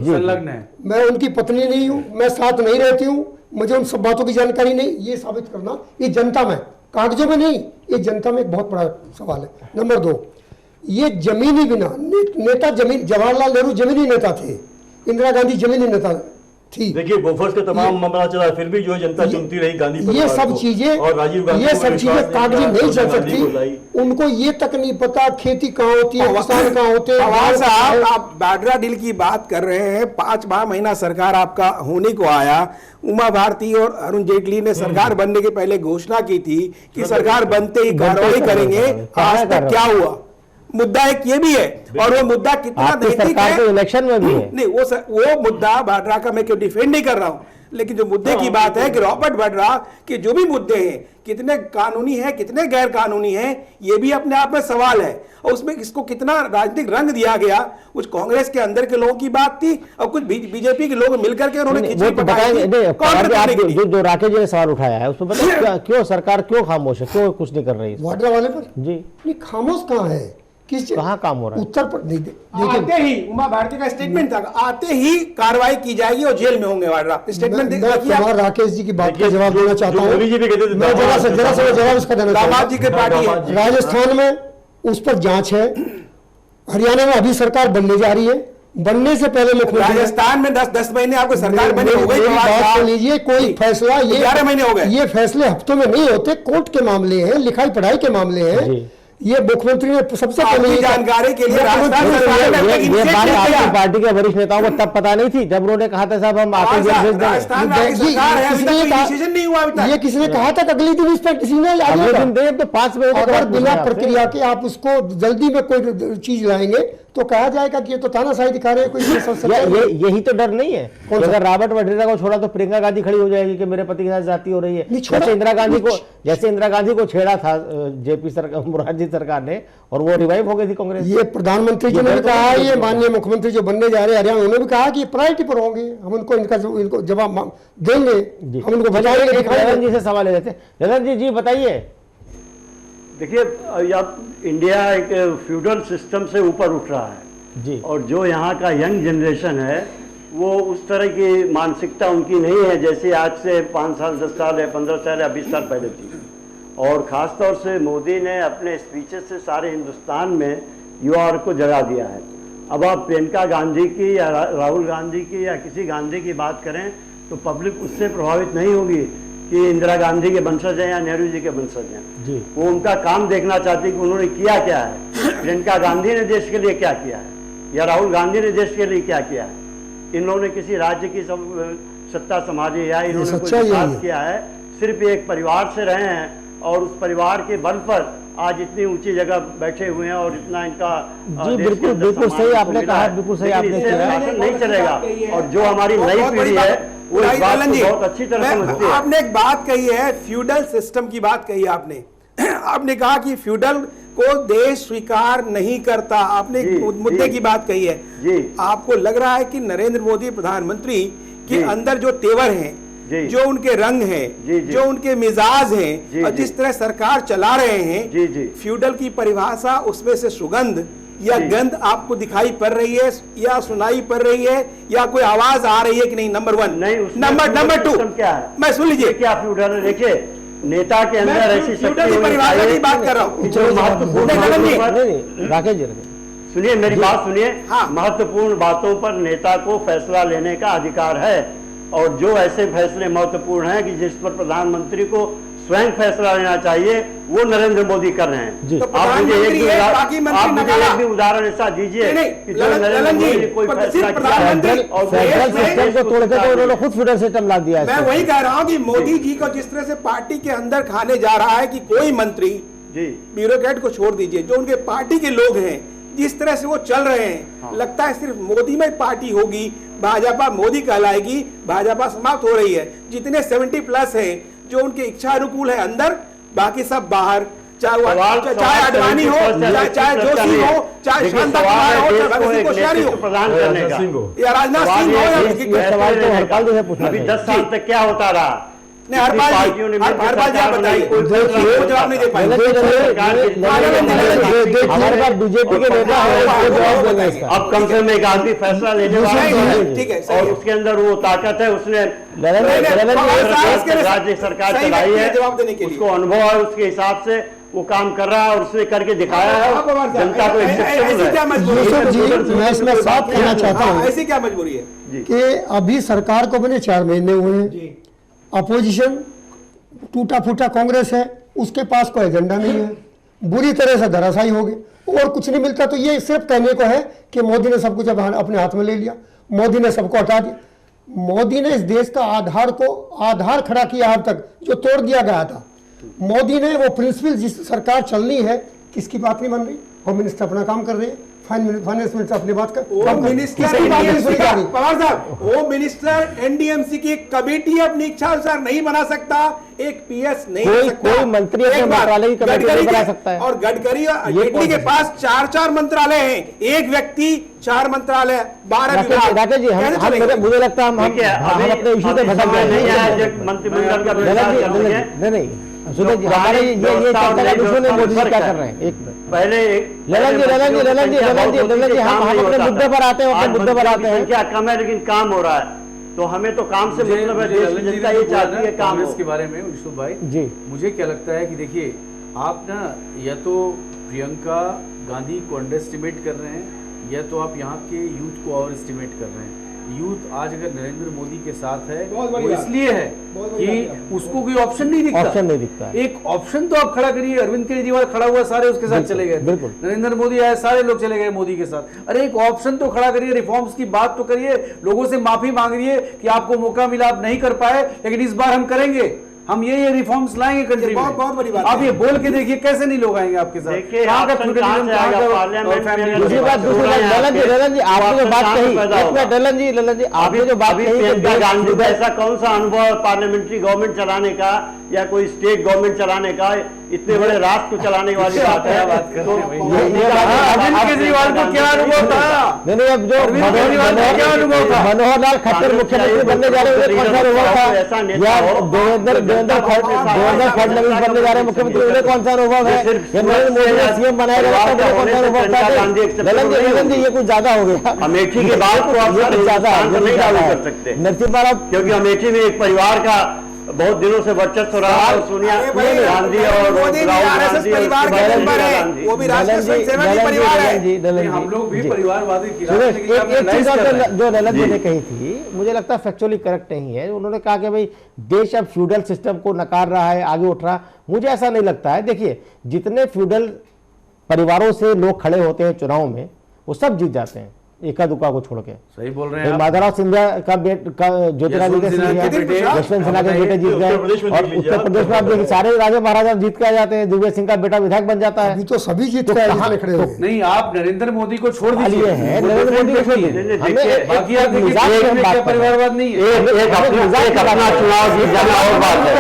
D: संलग्न है,
F: मैं उनकी पत्नी नहीं हूँ, मैं साथ नहीं रहती हूँ, मुझे उन सब बातों की जानकारी नहीं, ये साबित करना, ये जनता में, कागजों में नहीं, ये जनता में एक बहुत बड़ा सवाल है। नंबर 2, ये जमीनी बिना नेता, जमीन, जवाहरलाल नेहरू जमीनी नेता थे, इंदिरा गांधी जमीनी नेता थी।
E: देखिए बोफर्स का तमाम मामला चला, फिर भी जो है जनता चुनती रही गांधी परिवार को।
F: ये सब चीजें,
E: और राजीव गांधी,
F: ये सब चीजें कागजी नहीं चल सकती। उनको ये तक नहीं पता खेती कहाँ होती है, किसान कहाँ होते हैं।
C: आप बाड्रा डील की बात कर रहे हैं, 5 महीना सरकार आपका होने को आया। उमा भारती और अरुण जेटली ने सरकार बनने के पहले घोषणा की थी कि सरकार बनते ही कार्रवाई करेंगे। आज तक क्या हुआ? मुद्दा एक ये भी है, और वो मुद्दा कितना नैतिक है,
A: इलेक्शन में भी है।
C: नहीं वो मुद्दा बाड्रा का मैं क्यों डिफेंड नहीं कर रहा हूं, लेकिन जो मुद्दे की बात है कि रॉबर्ट बाड्रा के जो भी मुद्दे हैं, कितने कानूनी हैं, कितने गैर कानूनी हैं, ये भी अपने आप में सवाल है। और उसमें इसको कितना राजनीतिक रंग दिया गया, कुछ कांग्रेस के अंदर के लोगों की बात थी और कुछ बीजेपी के लोग मिलकर के उन्होंने खिचड़ी पकाई।
A: जो राकेश जी ने सवाल उठाया है उसमें बताइए, क्यों सरकार क्यों खामोश है, क्यों कुछ नहीं कर रही है
F: वाड्रा वाले पर?
A: जी
F: नहीं, खामोश कहाँ है,
A: कहाँ काम हो रहा है?
F: उत्तर प्रदेश
C: आते ही उमा भारती का स्टेटमेंट था, आते ही कार्रवाई की जाएगी और जेल में होंगे वाड्रा। स्टेटमेंट
F: राकेश जी की बात का जवाब देना चाहता हूँ, मैं जरा सा जवाब इसका देना चाहता हूँ। राजस्थान में उस पर जांच है, हरियाणा में अभी सरकार बनने जा रही है, बनने से पहले मुख्यमंत्री,
C: राजस्थान में 10 महीने आपको सरकार बनी हो गई,
F: बात सुन लीजिए, कोई फैसला, ये
C: 11 महीने हो गए,
F: ये फैसले हफ्तों में नहीं होते, कोर्ट के मामले हैं, लिखाई पढ़ाई के मामले हैं। ये मुख्यमंत्री ने सबसे पहले
C: जानकारी के लिए राजस्थान
A: ये बात आपकी पार्टी के वरिष्ठ नेताओं को तब पता नहीं थी जब उन्होंने कहा था साहब हम आते भेज देंगे।
F: ये किसी ने कहा था अगले दिन इस पर किसी ने
A: तो 5 बजे
F: अगर बिना प्रक्रिया के आप उसको जल्दी में कोई चीज लाएंगे तो कहा जाएगा कि ये तो तानाशाही दिखा रहे हैं कोई।
A: यही तो डर नहीं है, अगर रॉबर्ट वाड्रा को छोड़ा तो प्रियंका गांधी खड़ी हो जाएगी कि मेरे पति के साथ जाती हो रही है। जैसे इंदिरा गांधी को छेड़ा था जेपी सरकार, मुरारजी सरकार ने, और वो रिवाइव हो गई थी कांग्रेस।
F: ये प्रधानमंत्री जी ने भी कहा है, ये माननीय मुख्यमंत्री जो बनने जा रहे हैं हरियाणा, उन्होंने भी कहा कि प्रायोरिटी पर होंगे, हम उनको इनको जवाब देंगे, हम उनको बताएंगे।
A: जगन जी से सवाल ले लेते हैं। जगन जी बताइए।
G: देखिए, इंडिया एक फ्यूडल सिस्टम से ऊपर उठ रहा है
A: जी, और
G: जो यहाँ का यंग जनरेशन है वो उस तरह की मानसिकता उनकी नहीं है जैसे आज से 5 साल 10 साल या 15 साल या 20 साल पहले थी। और ख़ास तौर से मोदी ने अपने स्पीचेस से सारे हिंदुस्तान में युवा वर्ग को जगा दिया है। अब आप प्रियंका गांधी की या राहुल गांधी की या किसी गांधी की बात करें तो पब्लिक उससे प्रभावित नहीं होगी कि इंदिरा गांधी के वंशज हैं या नेहरू जी के वंशज हैं। वो उनका काम देखना चाहती कि उन्होंने किया क्या है, प्रियंका गांधी ने देश के लिए क्या किया है या राहुल गांधी ने देश के लिए क्या किया है। इन लोगों ने किसी राज्य की सत्ता संभाली या इन्होंने कोई विकास किया है, सिर्फ एक परिवार से रहे हैं और उस परिवार के बल पर आज इतनी ऊंची जगह बैठे हुए हैं और इतना इनका
A: जी,
G: देश के
A: बिल्कुल
G: अंदर
A: बिल्कुल
G: सम्मान
A: सही
G: इनको
A: आपने
G: मिला
A: कहा,
G: है।
A: बिल्कुल सही
G: लेकिन
A: आपने
G: इससे
A: किया।
G: शासन नहीं चलेगा और जो हमारी नई
C: बहुत बड़ी
G: पीढ़ी
C: बात-
G: है वो इस बात
C: ललन
G: को
C: जी,
G: बहुत अच्छी तरह समझती है।
C: आपने एक बात कही है, फ्यूडल सिस्टम की बात कही आपने आपने कहा कि फ्यूडल को देश स्वीकार नहीं करता, आपने एक
G: जी,
C: मुद्दे
G: जी।
C: की बात कही है।
G: जी।
C: आपको लग रहा है कि नरेंद्र मोदी प्रधानमंत्री के
G: जी।
C: अंदर जो तेवर हैं,
G: जी।
C: जो उनके रंग हैं,
G: जी, जी।
C: जो उनके मिजाज हैं
G: जी,
C: और
G: जी।
C: जिस तरह सरकार चला रहे हैं,
G: जी, जी।
C: फ्यूडल की परिभाषा, उसमें से सुगंध या
G: जी।
C: गंध आपको दिखाई पड़ रही है या सुनाई पड़ रही है या कोई आवाज आ रही है कि नहीं? नंबर 1।
G: नहीं, उसमें
C: नंबर
G: फ्यूडल
C: 2
G: सिस्टम क्या है?
C: मैं सुन लीजिए,
G: ये क्या फ्यूडल है? देखिए, नेता के अंदर ऐसी
C: फ्यूडल
G: शक्ति
C: की
G: होनी
C: परिभाषा
G: चाहिए
C: की बात कर रहा हूं।
G: कि जो महत्वपूर्ण
C: नहीं, ललन जी,
G: बातों पर-
A: नहीं राकेश जी,
G: सुनिए मेरी बात सुनिए।
C: हाँ।
G: महत्वपूर्ण बातों पर नेता को फैसला लेने का अधिकार है और जो ऐसे फैसले महत्वपूर्ण हैं कि जिस पर प्रधानमंत्री को स्वयं फैसला लेना चाहिए वो नरेंद्र मोदी कर रहे हैं।
A: जी।
C: तो
G: आप मुझे
C: प्रधानमंत्री है, बाकी मंत्री
G: आप मुझे
C: नकारा।
G: एक भी उदाहरण ऐसा दीजिए
C: नहीं,
G: कि जो
C: ललन
G: नरेंद्र
C: जी,
G: मोदी ने कोई
C: पर
G: फैसला
C: सिर्फ
G: किया है
C: प्रधानमंत्री
G: और
A: फेडरल
G: देश में
A: सिस्टम को तोड़ के तो उन्होंने खुद फेडरल सिस्टम ला दिया है
C: मैं
A: इसको।
C: वही कह रहा हूं कि मोदी जी को जिस तरह से पार्टी के अंदर खाने जा रहा है कि कोई मंत्री,
G: जी
C: ब्यूरोक्रेट को छोड़ दीजिए, जो उनके पार्टी के लोग हैं, जिस तरह से वो चल रहे हैं, लगता है सिर्फ मोदी में पार्टी होगी, भाजपा मोदी कहलाएगी, भाजपा समाप्त हो रही है। जितने 70+ हैं जो उनके इच्छा अनुकूल है अंदर, बाकी सब बाहर, चाहे चाहे अडवाणी हो, चाहे जोशी हो, चाहे शांता कुमार हो, चाहे भगत सिंह कोश्यारी हो,
G: प्रदान करने का
C: या राजनाथ सिंह हो, या
A: ये सवाल तो हरपाल जी से पूछना
G: अभी
A: चाहिए।
G: 10 साल तक क्या होता रहा?
C: नहीं, हरपाल जी,
G: पार्टियों ने मिलकर
C: हरपाल जी, आप
G: सरकार बनाई,
C: बताइए।
G: कोई फैसला
C: वो जवाब नहीं दे पाए।
A: हमारे पास बीजेपी के नेता है, वो जवाब देंगे इसका।
G: अब कम से कम एक आदमी फैसला लेने वाला
C: नहीं,
G: है
C: नहीं, ठीक है, सही
G: और
C: है।
G: उसके अंदर वो ताकत है, उसने
A: ललन जी,
C: राज्य
G: सरकार
C: सही
G: चलाई
C: व्यक्ति
G: है,
C: है जवाब देने के लिए।
G: उसको अनुभव है, उसके हिसाब से वो काम कर रहा है और उसने करके दिखाया
C: हाँ, पवार
G: है,
C: साहब,
G: जनता को
C: ऐसी
G: एक्सेप्टेबल
C: क्या
G: है।
C: मजबूरी है?
F: यूसुफ जी, मैं इसमें साफ कहना चाहता
C: हाँ,
F: हूँ
C: ऐसी क्या मजबूरी है?
F: कि अभी सरकार को बने 4 महीने हुए हैं, अपोजिशन टूटा फूटा कांग्रेस है, उसके पास कोई एजेंडा नहीं है, बुरी तरह से धराशायी हो गए और कुछ नहीं मिलता। तो ये सिर्फ कहने को है कि मोदी ने सब कुछ अपने हाथ में ले लिया, मोदी ने सबको हटा दिया। मोदी ने इस देश का आधार खड़ा किया, अब तक जो तोड़ दिया गया था। मोदी ने वो प्रिंसिपल, जिस सरकार चलनी है, किसकी बात नहीं बन रही। होम मिनिस्टर अपना काम कर रहे हैं, फाइनेंस मिनिस्टर अपनी बात कर
C: होम मिनिस्टर
F: किसी की बात नहीं सुनी जा रही।
C: पवार साहब, होम मिनिस्टर एनडीएमसी की एक कमेटी अपनी इच्छा अनुसार नहीं बना सकता, एक पीएस नहीं
A: कोई-
C: बना सकता।
A: कोई मंत्री अपने
C: एक बात,
A: मंत्रालय की कमेटी
C: गडकरी
A: नहीं बना
C: के-
A: सकता है।
C: और गडकरी और
A: ये
C: जेटली के
A: कौन
C: पास 4 मंत्रालय हैं, एक व्यक्ति 4 मंत्रालय, 12
A: राकेश
C: विभाग।
A: जी,
C: कैसे चलेगा?
A: मुझे लगता है हम
G: देखिए,
A: अपने इशू से
G: अभी
A: भटक
G: समय नहीं आया
A: गए।
G: जब मंत्रिमंडल का
A: ललन
G: विस्तार
A: जी,
G: करनी है।
A: नहीं सुनो जी, हमारे ये चर्चा का विषय नहीं, मोदी जी क्या कर रहे हैं, एक मिनट।
G: पहले
A: ललन जी, हम अपने मुद्दे पर आते हैं, अपने मुद्दे पर आते हैं।
G: संख्या कम है लेकिन काम हो रहा है, तो हमें तो काम से मतलब है। देश की जनता ये चाहती है काम हो।
D: कांग्रेस के बारे में यूसुफ भाई
A: जी,
D: मुझे क्या लगता है कि देखिए, आप ना या तो प्रियंका गांधी को अंडर एस्टिमेट कर रहे हैं या तो आप यहाँ के यूथ को ओवर एस्टिमेट कर रहे हैं। यूथ आज अगर नरेंद्र मोदी के साथ है
C: बहुत बड़ी
D: वो
C: बात।
D: इसलिए है कि उसको कोई ऑप्शन नहीं दिखता।
A: ऑप्शन नहीं दिखता है।
D: एक ऑप्शन तो आप खड़ा करिए। अरविंद केजरीवाल खड़ा हुआ, सारे उसके साथ चले गए।
A: बिल्कुल।
D: नरेंद्र मोदी आए, सारे लोग चले गए मोदी के साथ। अरे एक ऑप्शन तो खड़ा करिए, रिफॉर्म्स की बात तो करिए, लोगों से माफी मांग रही है कि आपको मौका मिला, आप नहीं कर पाए, लेकिन इस बार हम करेंगे, हम ये रिफॉर्म्स लाएंगे कंट्री में।
C: बहुत बड़ी बात
D: आप
C: है।
D: ये बोल के देखिए कैसे नहीं लोग आएंगे आपके साथ।
G: देखिए,
D: कहाँ का
G: ऑप्शन
D: फेडरलिज्म,
G: कहाँ से आएगा?
D: कहाँ का
G: पार्लियामेंट में
D: फैमिली।
G: अगर
A: दूसरी बात ललन जी, आपने जो बात कही, एक मिनट ललन जी, आपने जो बात
G: अभी
A: कही,
G: प्रियंका गांधी का ऐसा कौन सा अनुभव है पार्लियामेंट्री गवर्नमेंट चलाने का या कोई स्टेट गवर्नमेंट चलाने का? इतने बड़े राष्ट्र को चलाने वाली बात है। तो
D: अरविंद केजरीवाल को क्या अनुभव था?
A: नहीं, अब जो
D: अरविंद केजरीवाल का क्या अनुभव था?
A: मनोहर लाल खट्टर मुख्यमंत्री बनने जा रहे हैं, कौन सा अनुभव था? या देवेंद्र फडणवीस बनने जा रहे हैं मुख्यमंत्री, उन्हें कौन सा अनुभव है? या नरेंद्र मोदी ने सीएम बनाया गया था, उन्हें कौन सा अनुभव था? ललन जी, ये कुछ ज्यादा हो गया।
G: अमेठी के बाद को आप
A: ये कुछ ज्यादा है,
G: हिंदुस्तान को नहीं लागू कर सकते,
A: नरसिम्हा राव,
G: क्योंकि अमेठी में एक परिवार का बहुत दिनों से वर्चस्व रहा है। सोनिया
C: अरे भाई,
G: गांधी और
C: मोदी भी
G: राहुल
C: आरएसएस
G: गांधी और
C: परिवार के
G: इंदिरा
C: मेंबर हैं,
G: गांधी।
C: वो भी राष्ट्रीय स्वयंसेवक परिवार है।
D: हम लोग भी परिवारवादी की
A: सुरेश,
D: राजनीति की
A: एक
D: अपने
A: चीज
D: लाइफ कर रहे हैं।
A: जो ललन जी ने कही थी, मुझे लगता है फैक्चुअली करेक्ट नहीं है। उन्होंने कहा कि भाई देश अब फ्यूडल सिस्टम को नकार रहा है, आगे उठ रहा। मुझे ऐसा नहीं लगता है। देखिए, जितने फ्यूडल परिवारों से लोग खड़े होते हैं चुनाव में, वो सब जीत जाते हैं, एका दुक्का को छोड़ के।
D: सही बोल रहे हैं आप।
A: माधवराव सिंधिया का ज्योतिरादित्य सिंधिया, यशवंत सिन्हा के बेटे जीत गए, और उत्तर प्रदेश में आप देखिए सारे राजा महाराजा जीत के आ जाते हैं, दिग्विजय सिंह का बेटा विधायक बन जाता है।
F: अभी तो सभी जीत के आए खड़े हुए।
D: नहीं, आप नरेंद्र मोदी को छोड़ दीजिए,
A: है नरेंद्र मोदी को छोड़िए, हमें
D: बाकी आप देखिए परिवारवाद नहीं है।
G: एक अपना चुनाव जीत जाना और बात है,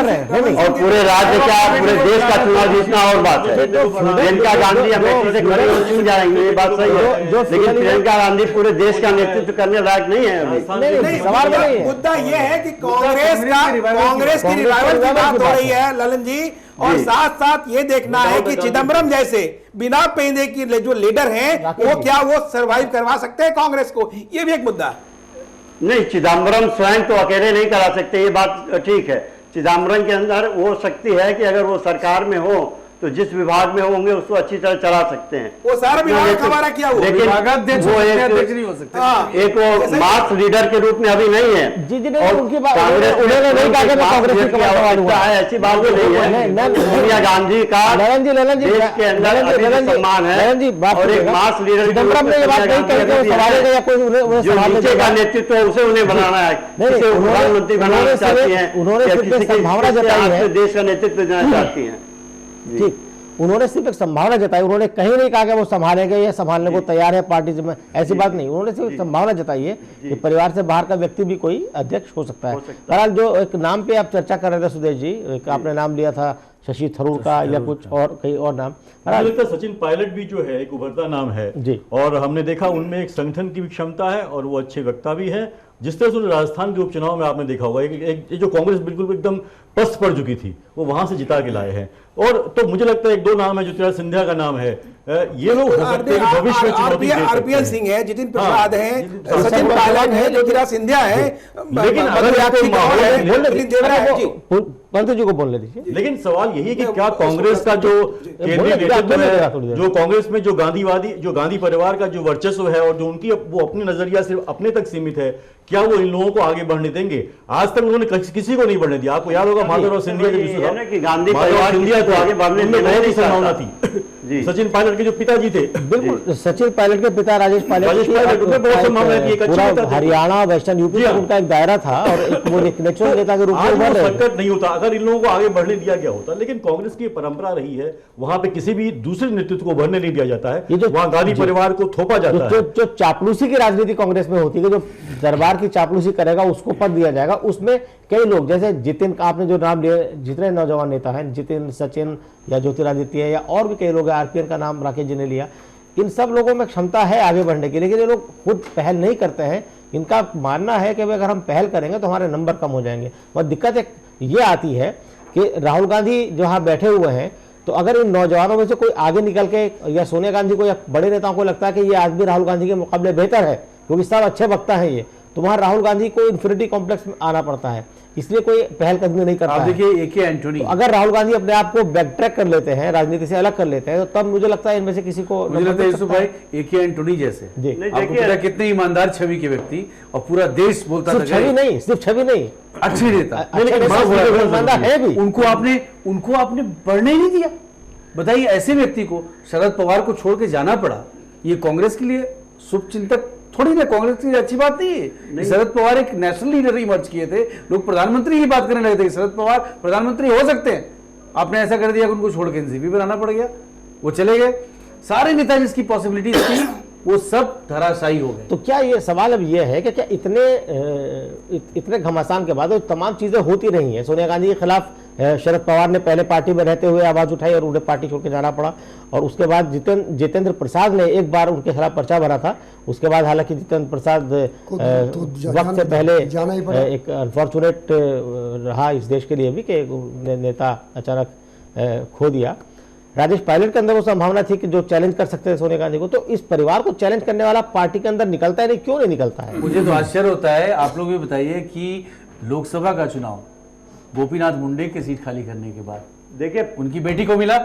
G: और पूरे राज्य का, पूरे देश का चुनाव जीतना और बात है। प्रियंका गांधी अमेठी से खड़े हो चुन जाएंगे, ये बात सही है, लेकिन प्रियंका गांधी पूरे देश का नेतृत्व करने लायक नहीं है अभी।
A: सवाल में नहीं है।
C: मुद्दा ये है कि कांग्रेस की रिवाइवल की बात हो रही है ललन जी, और साथ साथ ये देखना है कि चिदम्बरम जैसे बिना पेंदे की जो लीडर हैं वो क्या वो सरवाइव करवा सकते हैं कांग्रेस को, ये भी एक मुद्दा है।
G: नहीं, चिदम्बरम स्वयं तो अकेले नहीं करा सकते, ये बात ठीक है। चिदम्बरम के अंदर वो शक्ति है कि अगर वो सरकार में हो तो जिस विभाग में होंगे उसको अच्छी तरह चला सकते हैं।
C: वो सारा विभाग हमारा क्या हुआ,
G: लेकिन
D: विभागाध्यक्ष
G: वो
D: नहीं हो सकते।
G: एक वो मास लीडर के रूप में अभी नहीं है।
A: जी जी,
G: और
A: उनकी बात
G: कांग्रेस
A: उन्होंने नहीं कहा कि मैं कांग्रेस की
G: आवश्यकता है, ऐसी बात भी नहीं है। सोनिया गांधी का देश के अंदर अभी भी सम्मान है, और एक मास लीडर जो नीचे का नेतृत्व है उसे उन्हें बनाना है, किसे प्रधानमंत्री बनाना चाहती है,
A: उन्होंने संभावना जताई है,
G: देश का नेतृत्व देना चाहती है।
A: ठीक, उन्होंने सिर्फ एक संभावना जताई, उन्होंने कहीं नहीं कहा कि वो संभालेंगे या संभालने को तैयार है पार्टी में, ऐसी बात नहीं। उन्होंने सिर्फ संभावना जताई है कि परिवार से बाहर का व्यक्ति भी कोई अध्यक्ष हो सकता है। बहरहाल जो एक नाम पे आप चर्चा कर रहे थे सुदेश जी, एक आपने नाम लिया था शशि थरूर का या कुछ और कई और नाम,
E: मुझे लगता है सचिन पायलट भी जो है एक उभरता नाम है
A: जी,
E: और हमने देखा उनमें एक संगठन की भी क्षमता है और वो अच्छे वक्ता भी है। जिस तरह से राजस्थान के उपचुनाव में आपने देखा होगा एक जो कांग्रेस बिल्कुल एकदम पस्त पड़ चुकी थी वो वहां से जिता के लाए हैं। और तो मुझे लगता है एक दो नाम है, ज्योतिरादित्य सिंधिया का नाम है, ये लोग हो सकते हैं भविष्य में चुनौती दे सकते हैं।
C: आरपीएन सिंह है, जितिन प्रसाद हैं, सचिन पायलट है, ज्योतिरादित्य सिंधिया है,
E: लेकिन अगर
A: पंत जी को बोलने दीजिए।
E: लेकिन सवाल यही है कि क्या कांग्रेस का जो केंद्रीय नेतृत्व है, जो कांग्रेस में जो गांधी परिवार का जो वर्चस्व है और जो उनकी वो अपनी नजरिया सिर्फ अपने तक सीमित है, क्या वो इन लोगों को आगे बढ़ने देंगे? आज तक उन्होंने किसी को नहीं बढ़ने दिया। आपको याद होगा माधवराव सिंधिया
G: कि गांधी परिवार सिंधिया को आगे बढ़ने में बहुत ही
E: संभावना थी। सचिन पायलट के जो पिताजी थे,
A: बिल्कुल सचिन पायलट के पिता राजेश पायलट
E: उनमें बहुत संभावना थी, एक अच्छे नेता थे।
A: हरियाणा वेस्टर्न यूपी तक उनका एक दायरा था और वो एक नेचुरल नेता के रूप में उभर रहे थे।
E: संकट नहीं होता अगर इन लोगों को आगे बढ़ने दिया गया होता, लेकिन कांग्रेस की परंपरा रही है वहां पे किसी भी दूसरे नेतृत्व को बढ़ने नहीं दिया जाता है, वहां गांधी परिवार को थोपा जाता है।
A: जो चापलूसी की राजनीति कांग्रेस में होती है, जो दरबार की चापलूसी करेगा उसको पद दिया जाएगा, उसमें कई लोग जैसे जितिन, आपने जो नाम लिया, जितने नौजवान नेता हैं, जितिन, सचिन या ज्योतिरादित्य या और भी कई लोग, आरपीएन का नाम राकेश जी ने लिया, इन सब लोगों में क्षमता है आगे बढ़ने की, लेकिन ये लोग खुद पहल नहीं करते हैं। इनका मानना है कि अगर हम पहल करेंगे तो हमारे नंबर कम हो जाएंगे। और दिक्कत एक ये आती है कि राहुल गांधी जो यहाँ बैठे हुए हैं, तो अगर इन नौजवानों में से कोई आगे निकल के, या सोनिया गांधी को या बड़े नेताओं को लगता है कि ये आदमी राहुल गांधी के मुकाबले बेहतर है क्योंकि सब अच्छे वक्ता हैं ये, तो वहाँ राहुल गांधी को इन्फिनिटी कॉम्प्लेक्स में आना पड़ता है, इसलिए कोई पहलकदमी नहीं करता।
D: देखिए एके एंटोनी,
A: तो अगर राहुल गांधी अपने आप को बैक ट्रैक कर लेते हैं, राजनीति से अलग कर लेते हैं, तो तब मुझे लगता है इनमें से किसी को,
D: मुझे लगता है यूसुफ भाई एके एंटोनी जैसे आपको पता कितने ईमानदार छवि के व्यक्ति, और पूरा देश बोलता था,
A: छवि नहीं, सिर्फ छवि नहीं,
D: अच्छे नेता
A: है भी,
D: उनको आपने बढ़ने ही नहीं दिया। बताइए, ऐसे व्यक्ति को शरद पवार को छोड़ के जाना पड़ा, ये कांग्रेस के लिए शुभ चिंतक थोड़ी ना, कांग्रेस के लिए अच्छी बात नहीं है। शरद पवार एक नेशनल लीडर इमर्ज किए थे, लोग प्रधानमंत्री की बात करने लगे थे, शरद पवार प्रधानमंत्री हो सकते हैं। आपने ऐसा कर दिया कि उनको छोड़ के एनसीपी बनाना पड़ गया, वो चले गए। सारे नेता जिसकी पॉसिबिलिटीज थी वो सब धराशायी हो गए।
A: तो क्या ये सवाल अब ये है कि क्या इतने घमासान के बाद तमाम चीजें होती रही हैं? सोनिया गांधी के खिलाफ शरद पवार ने पहले पार्टी में रहते हुए आवाज उठाई और उन्हें पार्टी छोड़ के जाना पड़ा, और उसके बाद जितेंद्र प्रसाद ने एक बार उनके खिलाफ पर्चा भरा था। उसके बाद हालांकि जितेंद्र प्रसाद वक्त से पहले एक अनफॉर्चुनेट रहा इस देश के लिए भी कि नेता अचानक खो दिया। राजेश पायलट के अंदर वो संभावना थी कि जो चैलेंज कर सकते थे सोनिया गांधी को, तो इस परिवार को चैलेंज करने वाला पार्टी के अंदर निकलता है नहीं, क्यों नहीं निकलता है?
D: मुझे तो आश्चर्य होता है। आप लोग भी बताइए कि लोकसभा का चुनाव गोपीनाथ मुंडे के सीट खाली करने के बाद
G: देखिए
D: उनकी बेटी को मिला,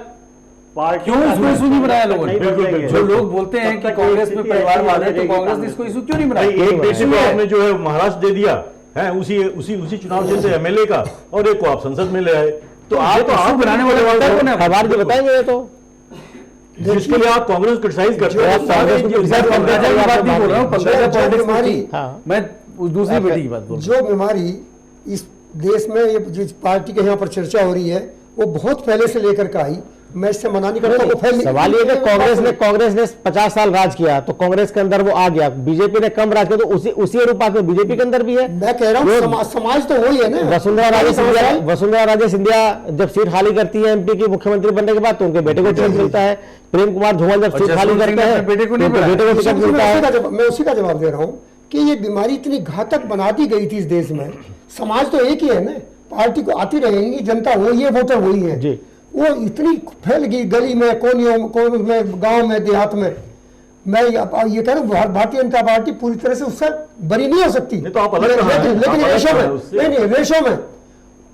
G: क्यों
D: उसको इशू नहीं बनाया लोगों ने? जो लोग बोलते हैं कि कांग्रेस में परिवारवाद है, तो कांग्रेस ने इसको इशू क्यों नहीं बनाया?
E: एक बेटी को आपने जो है महाराष्ट्र दे दिया है, उसी चुनाव से एमएलए का, और एक को आप संसद में ले आए।
D: तो आप बनाने वाले
A: खबर जो बताएंगे तो
E: जिसके लिए आप कांग्रेस क्रिटिसाइज करते हैं,
D: पंकजा की बात नहीं बोल रहा हूँ, पंकजा पॉलिटिक्स में थी।
A: हाँ।
D: मैं उस दूसरी बेटी की बात बोल रहा हूँ।
F: जो बीमारी इस देश में ये जिस पार्टी के यहाँ पर चर्चा हो रही है वो बहुत पहले से लेकर के आई। मैं इससे मना नहीं करता, वो फैल
A: सवाल ये है कि कांग्रेस ने 50 साल राज किया तो कांग्रेस के अंदर वो आ गया, बीजेपी ने कम राज किया तो उसी अनुपात में बीजेपी के अंदर भी है।
F: मैं कह रहा हूँ समाज तो वही है ना।
A: वसुंधरा राजे सिंधिया जब सीट खाली करती है एमपी की मुख्यमंत्री बनने के बाद तो उनके बेटे को टिकट मिलता है। प्रेम कुमार धूमल जब सीट खाली करते हैं
D: बेटे को नहीं
A: टिकट मिलता है।
F: मैं उसी का जवाब दे रहा हूँ कि ये बीमारी इतनी घातक बना दी गई थी इस देश में। समाज तो एक ही है ना, पार्टी को आती रहेंगी, जनता वही है, वोटर वही है
A: जी।
F: वो इतनी फैल गई गली में, कोनियों में, गांव में, देहात में। मैं ये कह रहा हूँ भारतीय जनता पार्टी पूरी तरह से उससे बरी नहीं हो सकती।
E: तो आप अलग
F: लेकिन रेशो में रेशो में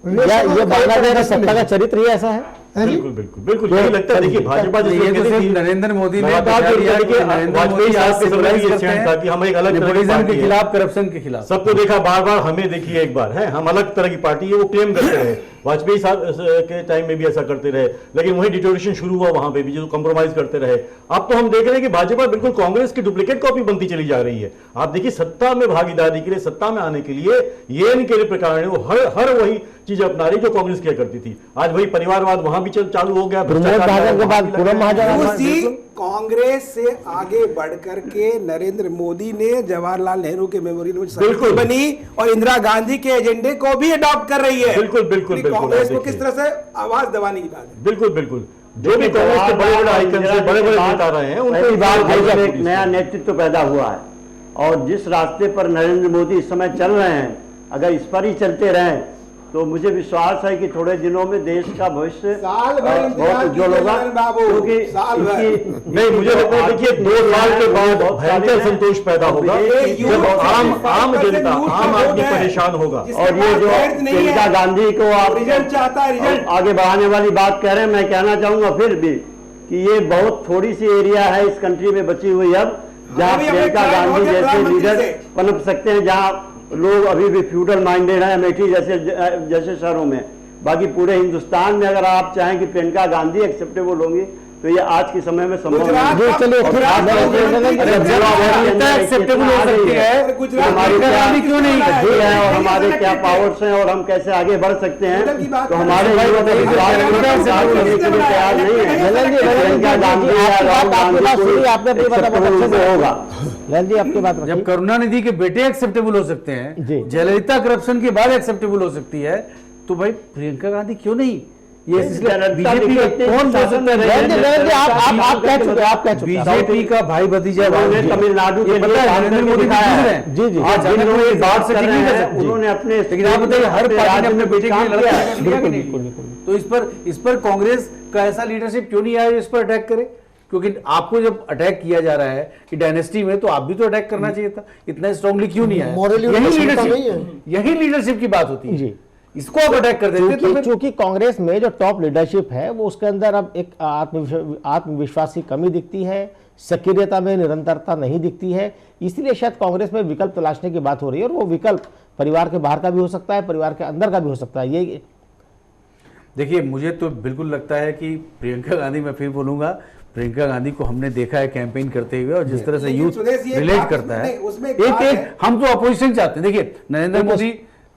A: ये बांग्लादेश सत्ता का चरित्र ही ऐसा है।
E: बिल्कुल बिल्कुल बिल्कुल यही लगता है। देखिए भाजपा
D: ये तो सिर्फ नरेंद्र मोदी ने
E: वाजपेयी साहब के समय ये स्टैंड था कि हम एक अलग तरह की पार्टी
D: के
E: है,
D: खिलाफ, करप्शन के खिलाफ।
E: सबको देखा बार बार, हमें देखिए एक बार है, हम अलग तरह की पार्टी है, वो क्लेम करते रहे। वाजपेयी साहब के टाइम में भी ऐसा करते रहे, लेकिन वही डिटोरेशन शुरू हुआ वहां पे भी, जो कॉम्प्रोमाइज करते रहे। अब तो हम देख रहे हैं कि भाजपा बिल्कुल कांग्रेस की डुप्लीकेट कॉपी बनती चली जा रही है। आप देखिए सत्ता में भागीदारी के लिए, सत्ता में आने के लिए ये इनके लिए प्रकार है, वो हर वही चीज अपना रही जो कांग्रेस किया करती थी। आज वही परिवारवाद वहां भी चालू हो गया।
A: के बाद पूरम महाजन
C: उसी कांग्रेस से आगे बढ़कर के नरेंद्र मोदी ने जवाहरलाल नेहरू के मेमोरियल
E: बिल्कुल
C: बनी और इंदिरा गांधी के एजेंडे को भी अडॉप्ट कर रही है।
E: बिल्कुल बिल्कुल
C: कांग्रेस को किस तरह से आवाज दबाने की बात है।
E: बिल्कुल बिल्कुल जो भी कांग्रेस के बड़े बड़े आइकन से बड़े बड़े नेता रहे हैं उनकी बात
G: एक नया नेतृत्व पैदा हुआ है और जिस रास्ते पर नरेंद्र मोदी इस समय चल रहे हैं, अगर इस पर ही चलते रहें तो मुझे विश्वास है कि थोड़े दिनों में देश का भविष्य बहुत उज्जवल होगा। क्योंकि
E: नहीं, मुझे लगता है देखिए 2 साल के बाद भयंकर संतोष पैदा होगा जब आम जनता, आम आदमी परेशान होगा।
G: और ये जो प्रियंका गांधी को आप
C: रिजल्ट चाहता है,
G: आगे बढ़ाने वाली बात कह रहे हैं, मैं कहना चाहूंगा फिर भी कि ये बहुत थोड़ी सी एरिया है इस कंट्री में बची हुई अब जहाँ प्रियंका गांधी जैसे लीडर पनप सकते हैं, जहाँ लोग अभी भी फ्यूडल माइंडेड हैं अमेठी जैसे शहरों में। बाकी पूरे हिंदुस्तान में अगर आप चाहें कि प्रियंका गांधी एक्सेप्टेबल होंगी तो ये आज के समय में संभव नहीं।
D: एक्सेप्टेबल हो सकती है,
G: हमारी क्यों नहीं है और हमारे क्या पावर्स हैं और हम कैसे आगे बढ़ सकते हैं, तो हमारे तैयार नहीं है। प्रियंका गांधी होगा।
A: ललन जी आपकी बात
D: जब करुणानिधि के बेटे एक्सेप्टेबल हो सकते हैं, जयललिता करप्शन के बाद एक्सेप्टेबल हो सकती है, तो भाई प्रियंका गांधी क्यों नहीं? ये बीजेपी कौन बोल सकता है? आप कह चुके बीजेपी का भाई भतीजा
G: तमिलनाडु के
D: नरेंद्र मोदी
A: जी जी
G: उन्होंने अपने,
D: लेकिन आप बताइए हर पार्टी ने अपने बेटे के लिए लड़का। तो इस पर कांग्रेस का ऐसा लीडरशिप क्यों नहीं आया इस पर अटैक करे? क्योंकि आपको जब अटैक किया जा रहा है कि डायनेस्टी में, तो आप भी तो अटैक करना चाहिए था। इतना स्ट्रांगली क्यों नहीं आया? यही लीडरशिप की बात होती है जी। इसको आप अटैक कर देते।
A: क्योंकि कांग्रेस में जो टॉप लीडरशिप है वो उसके अंदर अब एक आत्मविश्वास की कमी दिखती है, सक्रियता में निरंतरता नहीं दिखती है। इसलिए शायद कांग्रेस में विकल्प तलाशने की बात हो रही है, और वो विकल्प परिवार के बाहर का भी हो सकता है, परिवार के अंदर का भी हो सकता है। ये
D: देखिए, मुझे तो बिल्कुल लगता है कि प्रियंका गांधी, मैं फिर बोलूंगा, प्रियंका गांधी को हमने देखा है कैंपेन करते हुए, और जिस तरह से यूथ रिलेट करता है, एक हम तो अपोजिशन चाहते हैं। देखिए,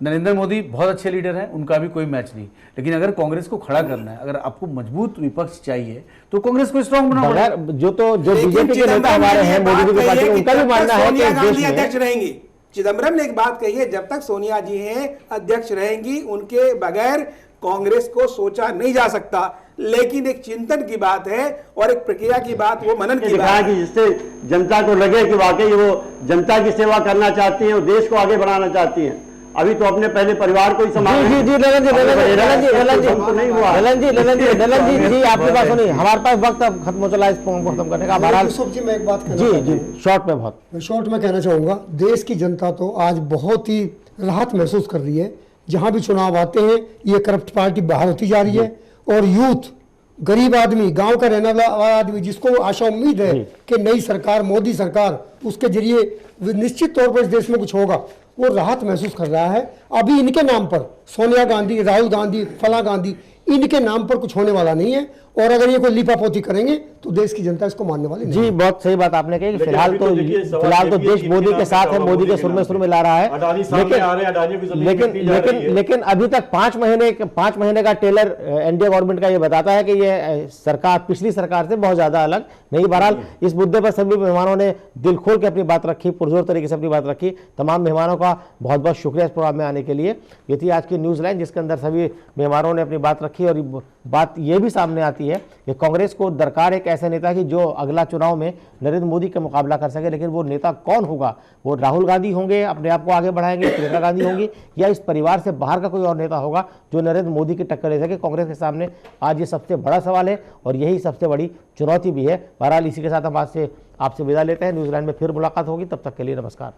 D: नरेंद्र मोदी बहुत अच्छे लीडर हैं, उनका भी कोई मैच नहीं, लेकिन अगर कांग्रेस को खड़ा करना है, अगर आपको मजबूत विपक्ष चाहिए, तो कांग्रेस को स्ट्रांग बनाना।
A: जो बीजेपी के नेता हमारे हैं, मोदी जी की पार्टी, उनका भी मानना है कि
C: गांधी अध्यक्ष रहेंगी। चिदम्बरम ने एक बात कही है, जब तक सोनिया जी हैं अध्यक्ष रहेंगी, उनके बगैर कांग्रेस को सोचा नहीं जा सकता। लेकिन एक चिंतन की बात है और एक प्रक्रिया की बात, वो मनन की बात है,
G: जिससे जनता को लगे कि वाकई वो जनता की सेवा करना चाहती हैं, वो देश को आगे बढ़ाना चाहती हैं। अभी तो अपने पहले परिवार को ही संभालना।
A: जी ललन जी आपकी बात सुनी, हमारे पास वक्त अब खत्म हो चला है इसको खत्म करने का। बहरहाल
F: मैं एक बात
A: जी शॉर्ट में
F: कहना चाहूंगा, देश की जनता तो आज बहुत ही राहत महसूस कर रही है। जहां भी चुनाव आते हैं ये करप्ट पार्टी बाहर होती जा रही है, और यूथ, गरीब आदमी, गांव का रहने वाला आदमी, जिसको आशा उम्मीद है कि नई सरकार, मोदी सरकार, उसके जरिए निश्चित तौर पर इस देश में कुछ होगा, वो राहत महसूस कर रहा है। अभी इनके नाम पर सोनिया गांधी, राहुल गांधी, फला गांधी, इनके नाम पर कुछ होने वाला नहीं है। और अगर ये कोई लीपापोती करेंगे तो देश की जनता इसको मानने वाली नहीं।
A: जी, बहुत सही बात आपने कही कि
E: लेकिन
A: फिलहाल
E: अभी
A: तो
E: तो देखिए सवाल
A: फिलहाल तो
E: ये भी है
A: देश
E: कि
A: मोदी
E: इनके
A: के साथ
E: नाम
A: है,
E: पे
A: मोदी के
E: के
A: सुर में
E: नाम
A: सुर
E: पे।
A: मिला रहा है।
E: अडानी सामने आ रहे हैं, अडानी की जमीन
A: लेकिन
E: कितनी जा रही है।
A: लेकिन अभी तक 5 महीने का टेलर एनडीए गवर्नमेंट का ये बताता है कि ये सरकार पिछली सरकार से बहुत ज्यादा अलग नहीं। बहरहाल इस मुद्दे पर सभी मेहमानों ने दिल खोल के अपनी बात रखी, पुरजोर तरीके से अपनी बात रखी। तमाम मेहमानों का बहुत बहुत शुक्रिया इस प्रोग्राम में आने के लिए। ये थी आज की न्यूज़ लाइन, जिसके अंदर सभी मेहमानों ने अपनी बात रखी और बात ये भी सामने आती है कि कांग्रेस को दरकार एक ऐसे नेता की जो अगला चुनाव में नरेंद्र मोदी का मुकाबला कर सके। लेकिन वो नेता कौन होगा? वो राहुल गांधी होंगे, अपने आप को आगे बढ़ाएंगे, प्रियंका गांधी होंगी, या इस परिवार से बाहर का कोई और नेता होगा जो नरेंद्र मोदी की टक्कर ले सके? कांग्रेस के सामने आज ये सबसे बड़ा सवाल है और यही सबसे बड़ी चुनौती भी है। बहरहाल इसी के साथ हम आज से आपसे विदा लेते हैं। न्यूज़ लाइन में फिर मुलाकात होगी, तब तक के लिए नमस्कार।